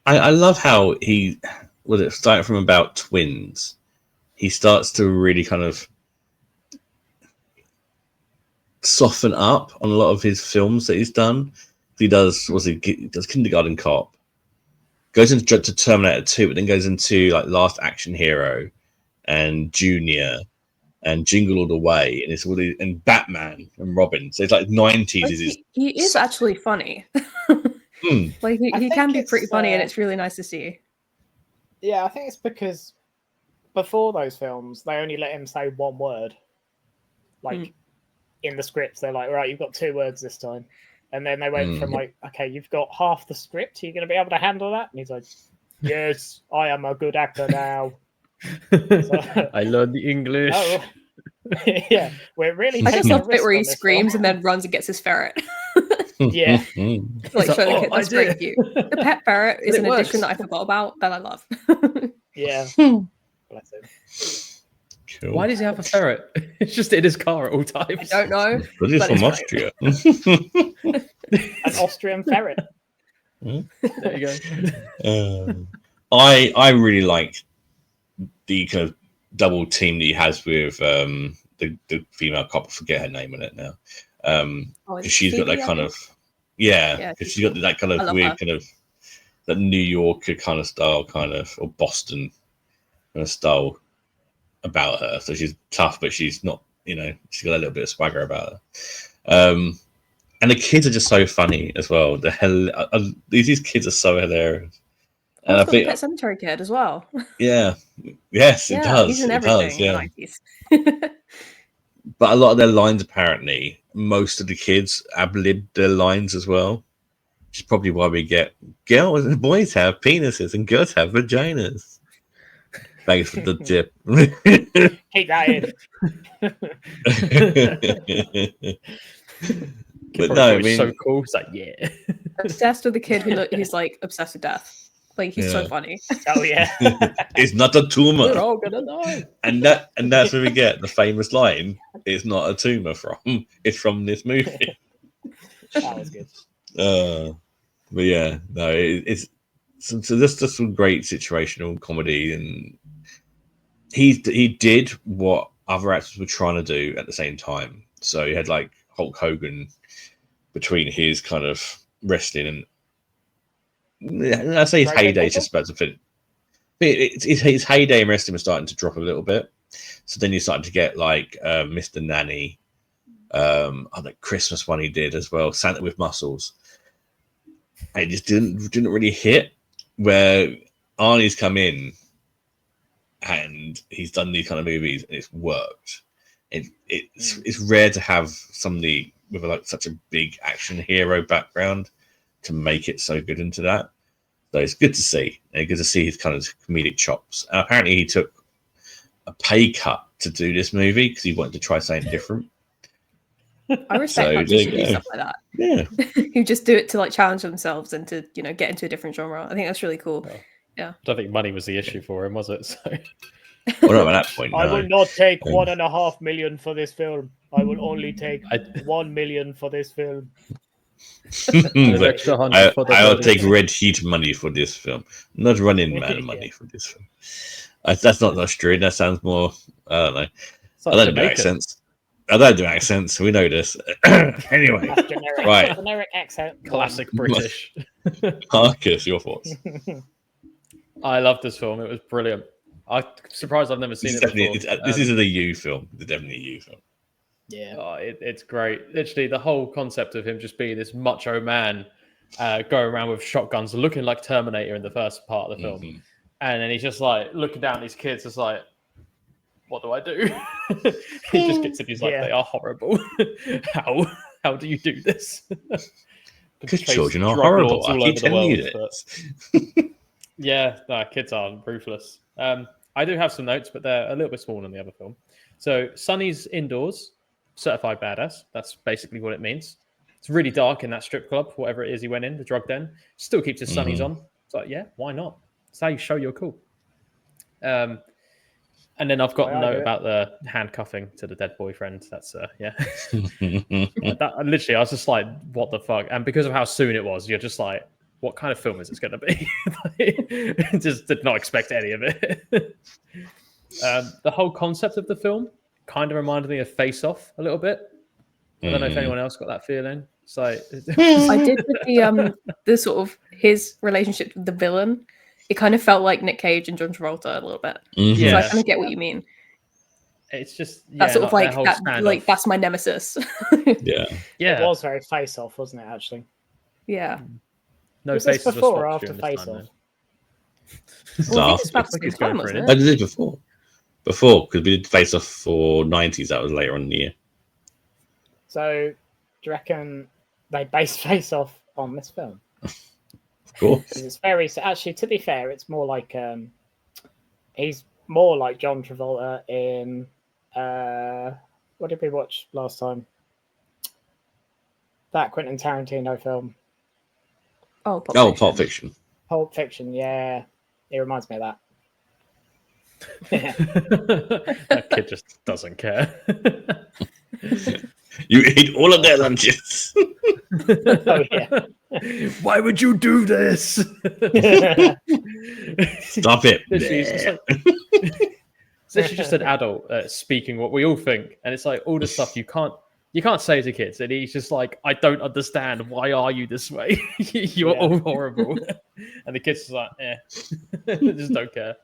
I love how he starting from about twins. He starts to really kind of soften up on a lot of his films that he's done. He does Kindergarten Cop, goes into Terminator 2, but then goes into like Last Action Hero and Junior and Jingle All the Way, and it's and Batman and Robin. So it's like 90s. He is actually funny. Like he can be pretty funny, and it's really nice to see. Yeah, I think it's because before those films, they only let him say one word. Like in the scripts, they're like, right, you've got 2 words this time. And then they went from like, okay, you've got half the script. Are you going to be able to handle that? And he's like, yes, I am a good actor now. I learned the English. Oh. Yeah, we're really. I just love the bit where he screams and then runs and gets his ferret. Yeah, like show the kid that's very cute. The pet ferret is an addition that I forgot about that I love. Yeah, bless him. Cool. Why does he have a ferret? It's just in his car at all times. I don't know. But he's from Austria. An Austrian ferret. There you go. I really like the kind of double team that he has with the female cop. I forget her name in it now. Because she's got that kind of because she's got that kind of weird kind of that New Yorker kind of style, or Boston kind of style about her. So she's tough, but she's not, she's got a little bit of swagger about her. And the kids are just so funny as well. These kids are so hilarious. And I think Pet Sematary Kid as well. Yeah. Yes, it does. He's in everything in the 90s. But a lot of their lines, apparently, most of the kids ad-lib their lines as well. Which is probably why we get girls and boys have penises and girls have vaginas. Thanks for the tip. Keep that in. But no, I mean, so cool. It's like, yeah. Obsessed with the kid who's like obsessed with death. Like he's so funny. Oh yeah. It's not a tumor. We're all gonna die. And that's where we get the famous line, it's not a tumor from. It's from this movie. That was good. But yeah, no, it's so there's just some great situational comedy, and he did what other actors were trying to do at the same time. So he had like Hulk Hogan between his kind of wrestling and I say his heyday is just about to finish. His heyday in wrestling was starting to drop a little bit. So then you started to get like Mr. Nanny, that Christmas one he did as well, Santa with Muscles. And it just didn't really hit. Where Arnie's come in and he's done these kind of movies and it's worked. It's rare to have somebody with like such a big action hero background to make it so good into that. So it's good to see. And good to see his kind of comedic chops. And apparently he took a pay cut to do this movie because he wanted to try something different. I respect actors who do stuff like that. Yeah. Who just do it to like challenge themselves and to, get into a different genre. I think that's really cool. Yeah. I don't think money was the issue for him, was it? So well, no, at that point, no. I will not take $1.5 million for this film. I will only take $1 million for this film. I'll take red heat money for this film, not running man money for this film. That's not Australian. That sounds more. I don't know. I don't do accents. I don't do accents. We know this. Anyway, right? Generic accent. Classic British. Marcus, your thoughts? I love this film. It was brilliant. I'm surprised I've never seen it before. This isn't a you film. It's definitely a you film. Yeah, it's great. Literally, the whole concept of him just being this macho man, going around with shotguns, looking like Terminator in the first part of the film, and then he's just like looking down at these kids, just like, "What do I do?" He just gets it. He's like, "They are horrible. How do you do this?" Because children are horrible. I keep telling you this. Yeah, no, kids are ruthless. I do have some notes, but they're a little bit smaller than the other film. So, Sonny's indoors. Certified badass. That's basically what it means. It's really dark in that strip club, whatever it is he went in, the drug den. Still keeps his sunnies on. It's like, yeah, why not? It's how you show you're cool. And then I've got a note about the handcuffing to the dead boyfriend. That's yeah. Literally, I was just like, what the fuck? And because of how soon it was, you're just like, what kind of film is this going to be? Just did not expect any of it. The whole concept of the film kind of reminded me of Face Off a little bit. I don't know if anyone else got that feeling. It's like I did with the sort of his relationship with the villain. It kind of felt like Nick Cage and John Travolta a little bit. Yeah. So I kind of get what you mean. It's just that sort of like that's my nemesis. Yeah. It was very Face Off, wasn't it? Actually. Yeah. No, was this before or after Face Off? Well, I think it's about I did it before. Before, because we did Face Off for 90s. That was later on in the year. So, do you reckon they based Face Off on this film? Of course. It's very... Actually, to be fair, it's more like... he's more like John Travolta in... what did we watch last time? That Quentin Tarantino film. Oh, Pulp Fiction. Pulp Fiction, yeah. It reminds me of that. That kid just doesn't care. You eat all of their lunches. Oh yeah. Why would you do this? Stop it. It's literally just an adult speaking what we all think, and it's like all the stuff you can't say to kids, and he's just like, I don't understand. Why are you this way? You're all horrible. And the kids are like, just don't care.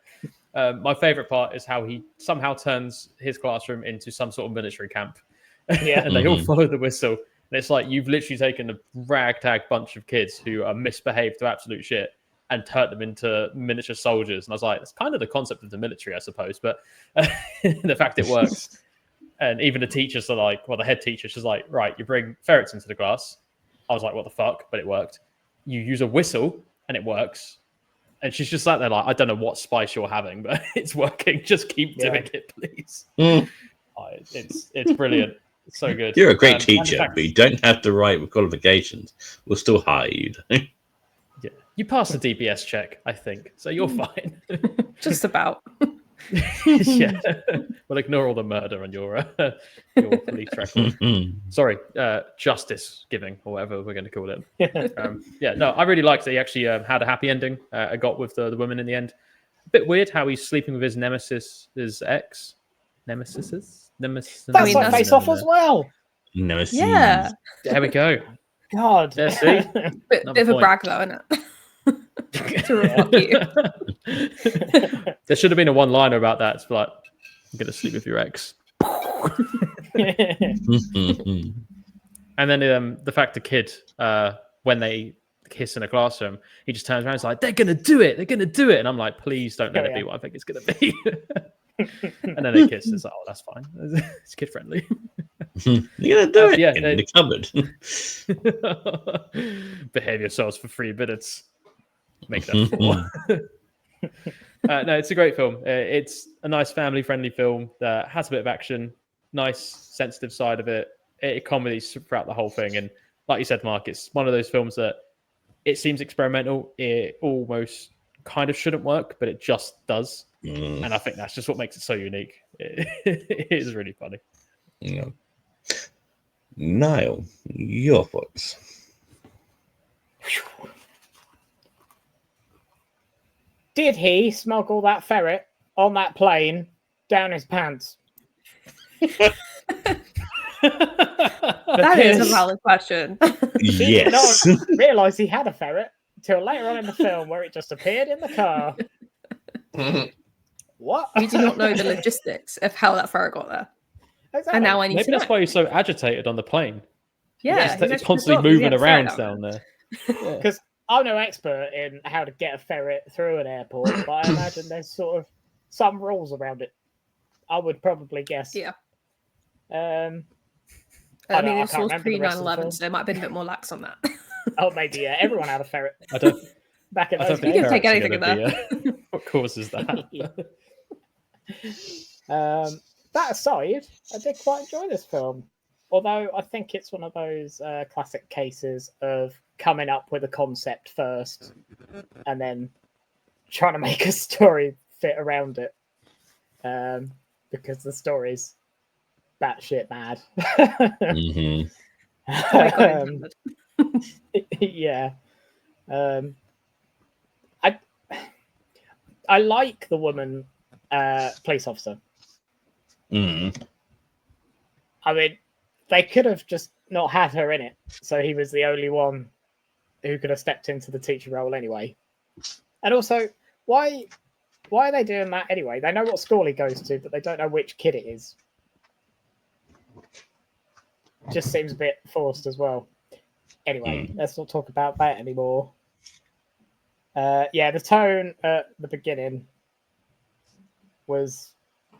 My favorite part is how he somehow turns his classroom into some sort of military camp. Yeah. And they all follow the whistle. And it's like you've literally taken a ragtag bunch of kids who are misbehaved to absolute shit and turned them into miniature soldiers. And I was like, it's kind of the concept of the military, I suppose. But the fact it works. And even the teachers are like, well, the head teacher, she's like, right, you bring ferrets into the class. I was like, what the fuck? But it worked. You use a whistle and it works. And she's just sat there like, I don't know what spice you're having, but it's working. Just keep doing it, please. It's brilliant. So good. You're a great teacher, but you don't have to write with qualifications. We'll still hire you. Yeah, you passed the DBS check, I think, so you're fine. Just about. Yeah, we'll ignore all the murder on your police record. Sorry, justice giving, or whatever we're going to call it. Yeah, no, I really liked that he actually had a happy ending. I got with the woman in the end. A bit weird how he's sleeping with his nemesis, his ex. Nemesis. That's like Face Off as well. Nemesis. Yeah. There we go. God. There, see? Bit of a brag, though, isn't it? To rebuff you. There should have been a one-liner about that. It's like, I'm going to sleep with your ex. And then the fact the kid, when they kiss in a classroom, he just turns around and is like, they're going to do it. They're going to do it. And I'm like, please don't let it be what I think it's going to be. And then they kiss. It's like, oh, that's fine. It's kid-friendly. You're going to do it in the cupboard. Behave yourselves for 3 minutes. Make that 4. No, it's a great film. It's a nice family-friendly film that has a bit of action, nice, sensitive side of it. It comedies throughout the whole thing. And like you said, Mark, it's one of those films that it seems experimental. It almost kind of shouldn't work, but it just does. And I think that's just what makes it so unique. It is really funny. Yeah. Niall, your thoughts? Did he smuggle that ferret on that plane down his pants? That is a valid question. Yes. He did not realise he had a ferret until later on in the film, where it just appeared in the car. What? We do not know the logistics of how that ferret got there. Exactly. And now I need Maybe to that's know. why he's so agitated on the plane. Yeah, He's constantly moving around down there. Because I'm no expert in how to get a ferret through an airport, but I imagine there's sort of some rules around it. I would probably guess. Yeah. I mean, this was pre 9/11, so it might have been a bit more lax on that. Oh, maybe, yeah. Everyone had a ferret. I don't. Back in I those don't days. You can take ferrets are anything gonna in there. be, what causes that? That aside, I did quite enjoy this film. Although I think it's one of those classic cases of coming up with a concept first and then trying to make a story fit around it. Because the story's batshit mad. Yeah. I like the woman police officer. I mean, they could have just not had her in it, so he was the only one who could have stepped into the teacher role anyway. And also, why are they doing that anyway? They know what school he goes to, but they don't know which kid it is. Just seems a bit forced as well. Anyway, let's not talk about that anymore. Yeah, the tone at the beginning was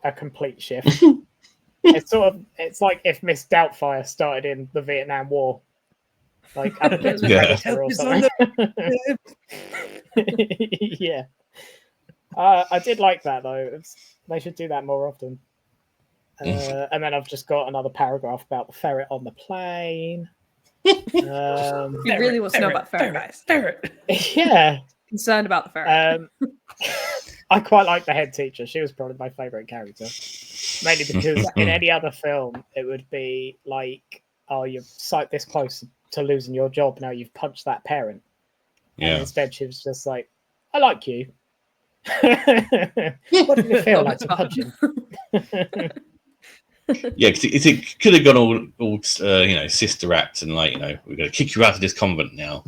a complete shift. It's like if Miss Doubtfire started in the Vietnam War, like Predator or something. Yeah, I did like that though. They should do that more often. And then I've just got another paragraph about the ferret on the plane. He really wants to know about ferret, guys. Ferret. Yeah, concerned about the ferret. I quite like the head teacher. She was probably my favourite character. Mainly because in any other film, it would be like, oh, you're this close to losing your job. Now you've punched that parent. Yeah. And instead, she was just like, I like you. What did it feel like to punch him? Yeah, because it could have gone all sister act and like, we're going to kick you out of this convent now.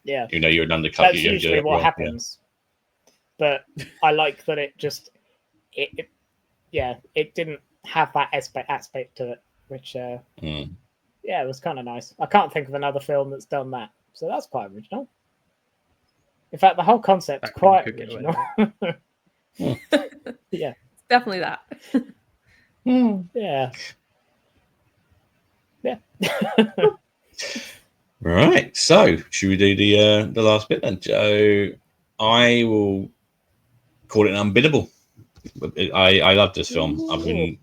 Yeah. You're an undercover. That's usually what happens. Yeah. But I like that it just, it didn't have that aspect to it, which, it was kind of nice. I can't think of another film that's done that. So that's quite original. In fact, the whole concept's quite original. Yeah. Definitely that. Yeah. Yeah. Right. So, should we do the last bit then? Joe, I will call it unbiddable. I love this film. I've been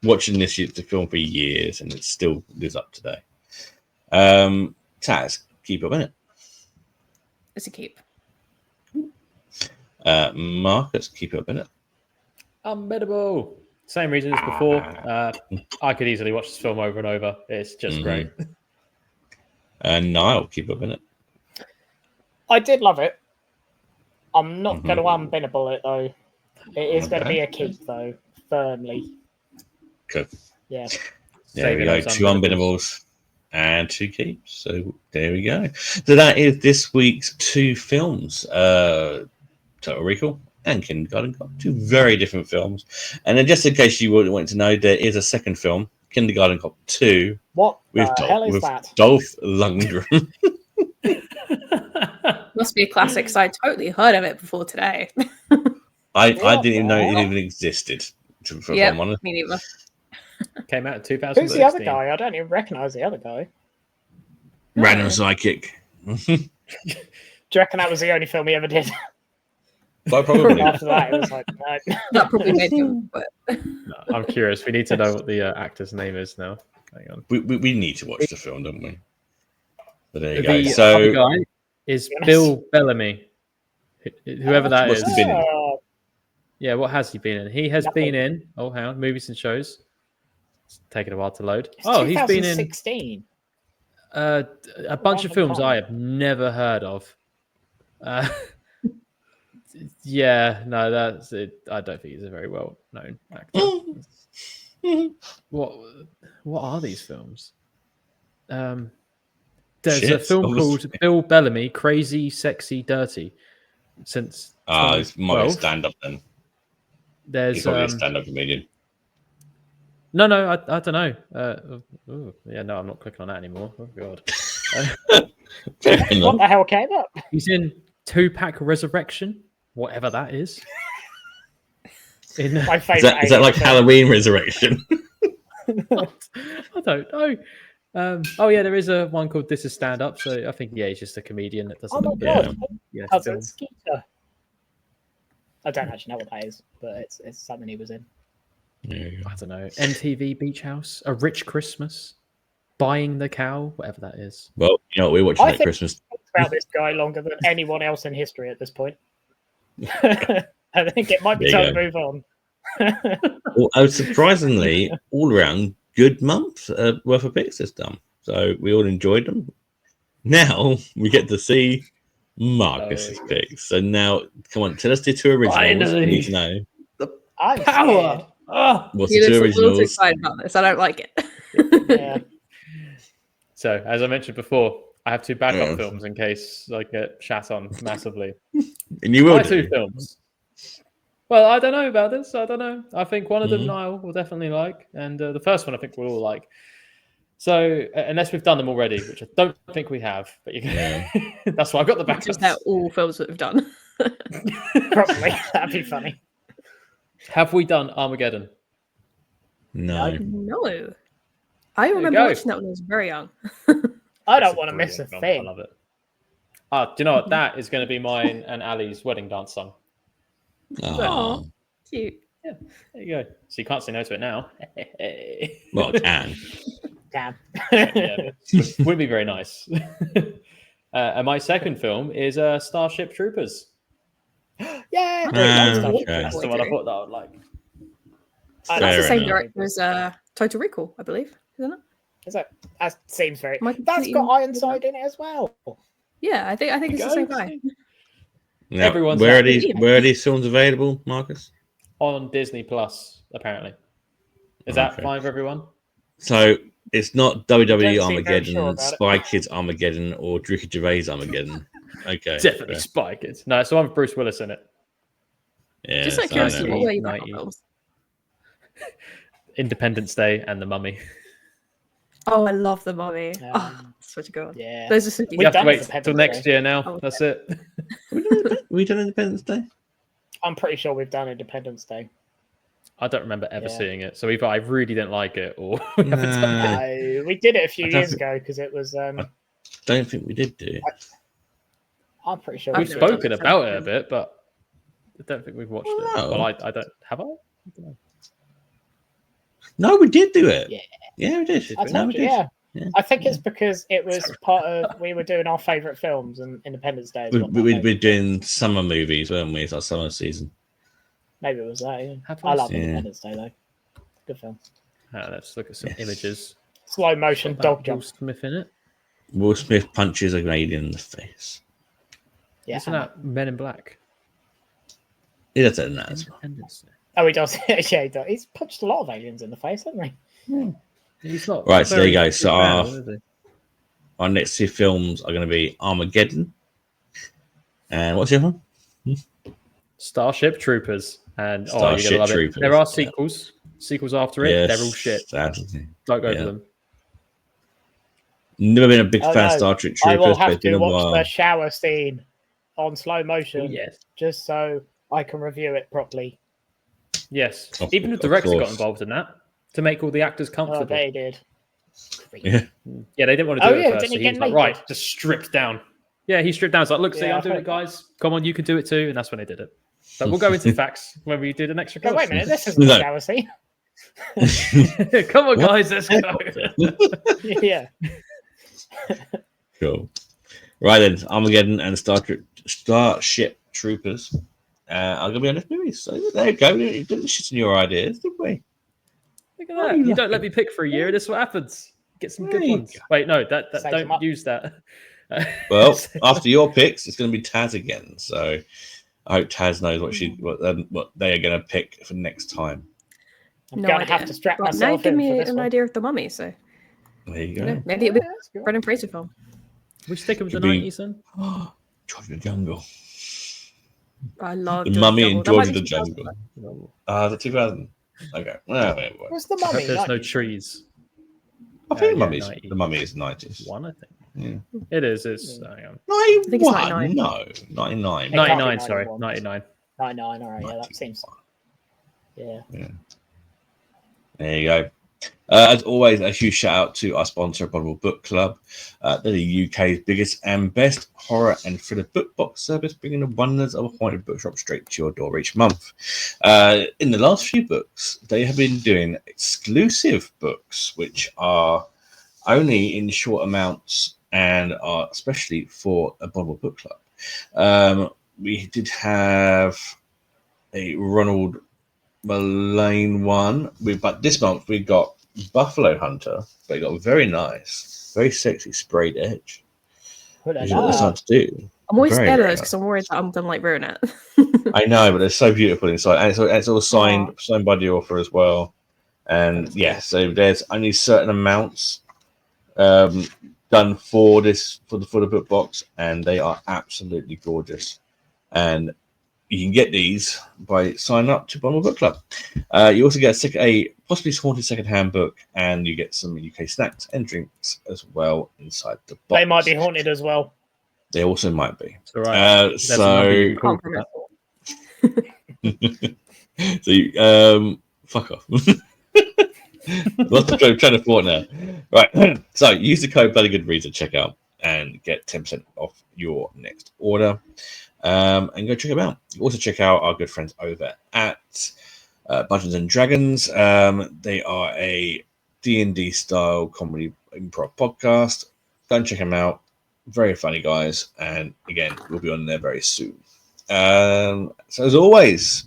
watching this film for years, and it still lives up today. Taz, keep up in it. It's a keep. Marcus, keep up in it. Unbeatable. Same reason as before. I could easily watch this film over and over. It's just great. And Niall, keep up in it. I did love it. I'm not going to unbeatable it though. It is going to be a keep though, firmly. Good. Yeah. There we go. 2 unbeatables and 2 keeps. So there we go. So that is this week's 2 films. Total Recall and Kindergarten Cop. 2 very different films. And then just in case you wouldn't want to know, there is a second film, Kindergarten Cop 2. What the hell is that? Dolph Lundgren. Must be a classic, because I totally heard of it before today. I didn't even know it even existed. Yeah, me neither. Came out in 2016. Who's the other guy? I don't even recognise the other guy. Random sidekick. Do you reckon that was the only film he ever did? Quite probably. After that, it was like, no. That probably made him. But... No, I'm curious. We need to know what the actor's name is now. Hang on. We need to watch the film, don't we? But there you the go. So other guy is Bill Bellamy. Whoever that is. Yeah, what has he been in? He has been in. Oh, hang on, movies and shows. It's taking a while to load. He's been in 2016. A bunch of films I have never heard of. Yeah, no, that's it. I don't think he's a very well known actor. What are these films? There's a film called Bill Bellamy, Crazy, Sexy, Dirty. Since it's more a stand-up then. There's a stand-up comedian. No, I don't know. Yeah, no, I'm not clicking on that anymore. Oh god. What the hell came up? He's in Tupac Resurrection, whatever that is. My favorite. Is that like Halloween Resurrection? I don't know. Oh yeah, there is a one called This Is Stand Up. So I think he's just a comedian that doesn't. Skeeter. I don't actually know what that is, but it's something he was in. Yeah. I don't know. MTV Beach House, A Rich Christmas, Buying the Cow, whatever that is. Well, we're watching that Christmas. I've talked about this guy longer than anyone else in history at this point. I think it might be time to move on. Well, surprisingly, all around good month worth of picks this time. So we all enjoyed them. Now we get to see Marcus's picks. So now, come on, tell us the 2 originals. We need to know. I'm power. What's the 2 originals? Excited about this. I don't like it. Yeah. So, as I mentioned before, I have 2 backup films in case I get shat on massively. And you will. My 2 films. Well, I don't know about this. I don't know. I think one of them Niall will definitely like, and the first one I think we'll all like. So, unless we've done them already, which I don't think we have, but you can. That's why I've got the backups. Just that all films that we've done. Probably. That'd be funny. Have we done Armageddon? No. No. I remember watching that when I was very young. I don't want to miss a thing. I love it. Do you know what? That is going to be mine and Ali's wedding dance song. Oh, cute. Yeah, there you go. So you can't say no to it now. Well, I can. Damn. Yeah, would be very nice. And my second film is Starship Troopers. Yeah, that's the one I thought that I would like. That's the same director as Total Recall, I believe, isn't it? Is that seems very. That's got Ironside in it as well. Yeah, I think it's the same guy. Now, where are these films available, Marcus? On Disney Plus, apparently. Is that fine for everyone? So it's not WWE Armageddon, Spy Kids Armageddon, or Ricky Gervais Armageddon. Okay, definitely Spy Kids. No, it's the one with Bruce Willis in it. Yeah, just like curiosity, what were you back on? Independence Day and The Mummy. Oh, I love The Mummy. Such a good one. Yeah, those are we have to wait till next year now. Oh, that's it. We done Independence Day? I'm pretty sure we've done Independence Day. I don't remember ever seeing it, so either I really didn't like it, or we haven't done it. We did it a few years ago because it was. I don't think we did do. I'm pretty sure we've spoken about it a bit, but I don't think we've watched it. Well, I don't. Have I? I don't know. No, we did do it. Yeah, we did. I told you, yeah. I think it's because it was part of we were doing our favourite films and Independence Day. We're doing summer movies, weren't we? It's our summer season. Maybe it was that. Yeah. I love Independence Day though. Good film. Let's look at some images. Slow motion dog jump. Will Smith in it. Will Smith punches a alien in the face. Yeah, isn't that Men in Black? He does it in that as well. Oh, he does. Yeah, he does. He's punched a lot of aliens in the face, hasn't he? Yeah. He's not. Right, so there you go. So our next two films are going to be Armageddon. And what's the other one? Starship Troopers. And Starship you're gonna love Troopers. There are sequels. Sequels after it. Yes, they're all shit. Sadly. Don't go for them. Never been a big fan of Star Trek Troopers. I will have to watch the shower scene on slow motion just so I can review it properly. Yes. Even the director got involved in that to make all the actors comfortable. Oh, they did. Yeah, they didn't want to do it first. So he was like, right, just stripped down. Yeah, he stripped down. He's like, look, see, I'm doing it, guys. Come on, you can do it too. And that's when they did it. But we'll go into facts when we do the next recording. Wait a minute, this isn't the shower scene. Come on, guys, let's go. Yeah. Cool. Right then, Armageddon and Starship Troopers are going to be on this movie. So there you go. We didn't shit on your ideas, did we? Look at that. You don't let me pick for a year. This is what happens. Get some good ones. Wait, no, that don't use that. Well, after your picks, it's going to be Taz again. So I hope Taz knows what they are going to pick for next time. I'm going to have to strap myself in. Now give me an idea of the Mummy. So there you go. Maybe it'll be a Brendan Fraser film. We stick with the 90s then. George of the Jungle. I love the Mummy and George of the Jungle. The 2000. Okay. What's the Mummy? There's no trees. I think the Mummy is 90s. One, I think. Yeah. It is. It's 91. I think it's 99. No, 99. 99. Sorry, 99. 99. All right. Yeah, that seems. Yeah. There you go. As always, a huge shout out to our sponsor, Quotable Book Club. They're the UK's biggest and best horror and thriller book box service, bringing the wonders of a haunted bookshop straight to your door each month. In the last few books, they have been doing exclusive books, which are only in short amounts and are especially for a Quotable Book Club. We did have a Ronald Mullane one, but this month we got Buffalo Hunter. They got very nice, very sexy sprayed edge. Which is what they're starting to do. I'm always scared of those because I'm worried that I'm gonna ruin it. I know, but they're so beautiful inside, and it's all signed by the author as well. And so there's only certain amounts done for the book box, and they are absolutely gorgeous. And you can get these by signing up to Quotable Book Club. You also get a possibly haunted second-hand book, and you get some UK snacks and drinks as well inside the box. They might be haunted as well. They also might be. All right. So fuck off. What's the code? Trying to thought now. Right. So use the code BLOODYGOODREADS at checkout and get 10% off your next order. And go check them out. You also check out our good friends over at Dungeons and Dragons. They are a D&D style comedy improv podcast. Go and check them out. Very funny guys. And again, we'll be on there very soon. So as always,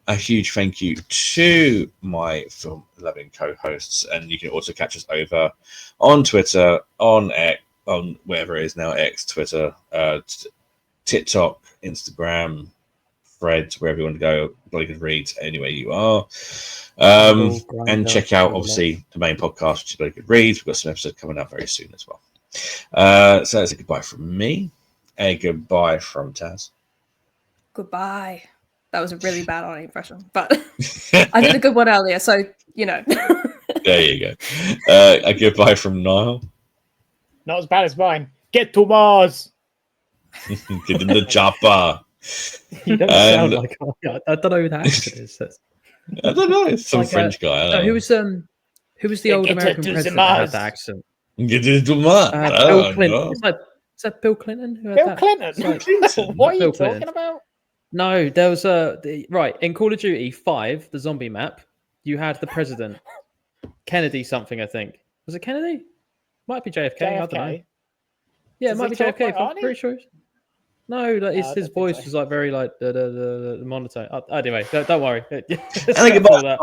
a huge thank you to my film loving co-hosts. And you can also catch us over on Twitter, on wherever it is now, X, Twitter, TikTok, Instagram, Threads, wherever you want to go, Bloody Good Reads, anywhere you are. And check out, obviously, the main podcast, which is Bloody Good Reads. We've got some episodes coming out very soon as well. So that's a goodbye from me. A goodbye from Taz. Goodbye. That was a really bad Arnie impression, but I did a good one earlier, so, you know. There you go. A goodbye from Niall. Not as bad as mine. Get to Mars. Get in the chopper. You don't sound like I don't know who that actor is. I don't know. It's some like French guy. Who was the old American president that had that accent? Get into Mars. Bill Clinton. Is that Bill Clinton? Bill Clinton. What are you talking about? No, there was right in Call of Duty 5, the zombie map. You had the president, Kennedy something, I think. Was it Kennedy? Might be JFK. I don't know. Yeah, Does it might he be talk JFK. like I'm pretty sure. No, like his voice was like very like the monotone. Anyway, don't worry. I think about that.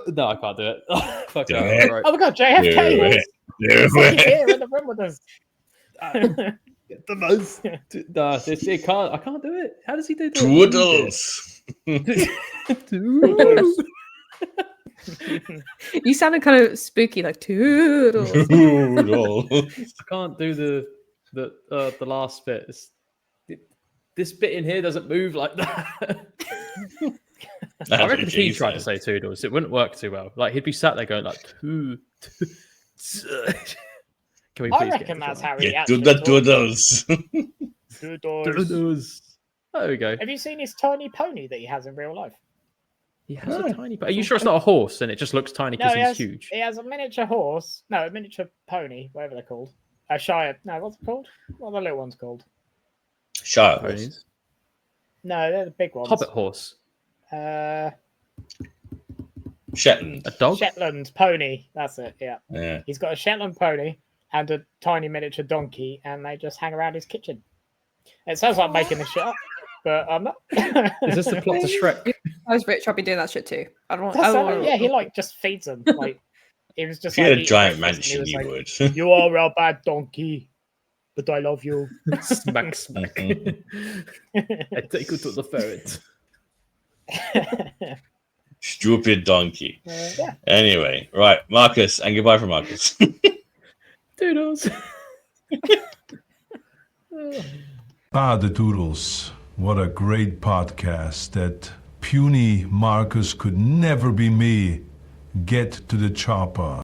No, I can't do it. Fuck no. Right. Oh my god, JFK! He's here in the room with us. The most. No, it can't. I can't do it. How does he do that? Toodles. You sounded kind of spooky, like toodles. I can't do the last bit. This bit in here doesn't move like that. I reckon if he tried to say toodles, it wouldn't work too well. Like he'd be sat there going like Can we I reckon that's how he do the doodles. Doodles. There we go. Have you seen his tiny pony that he has in real life? He has a tiny. Are you sure it's not a horse and it just looks tiny because he's huge? He has a miniature horse. No, a miniature pony, whatever they're called. A Shire. No, what's it called? What are the little ones called? Shire horse. No, they're the big ones. Hobbit horse. Shetland. A dog? Shetland pony. That's it. Yeah. Yeah. He's got a Shetland pony and a tiny miniature donkey, and they just hang around his kitchen. It sounds like making this shit up, but I'm not. Is this the plot to Shrek? I was rich. I'll be doing that shit too. I don't want. Yeah, he like just feeds them. Like it was just. If you like, had a giant mansion, you would. You are a bad donkey, but I love you. Smack, smack. I take you to the ferret. Stupid donkey. Yeah. Anyway, right, Marcus, and goodbye from Marcus. Doodles. The Doodles. What a great podcast. That puny Marcus could never be me. Get to the chopper.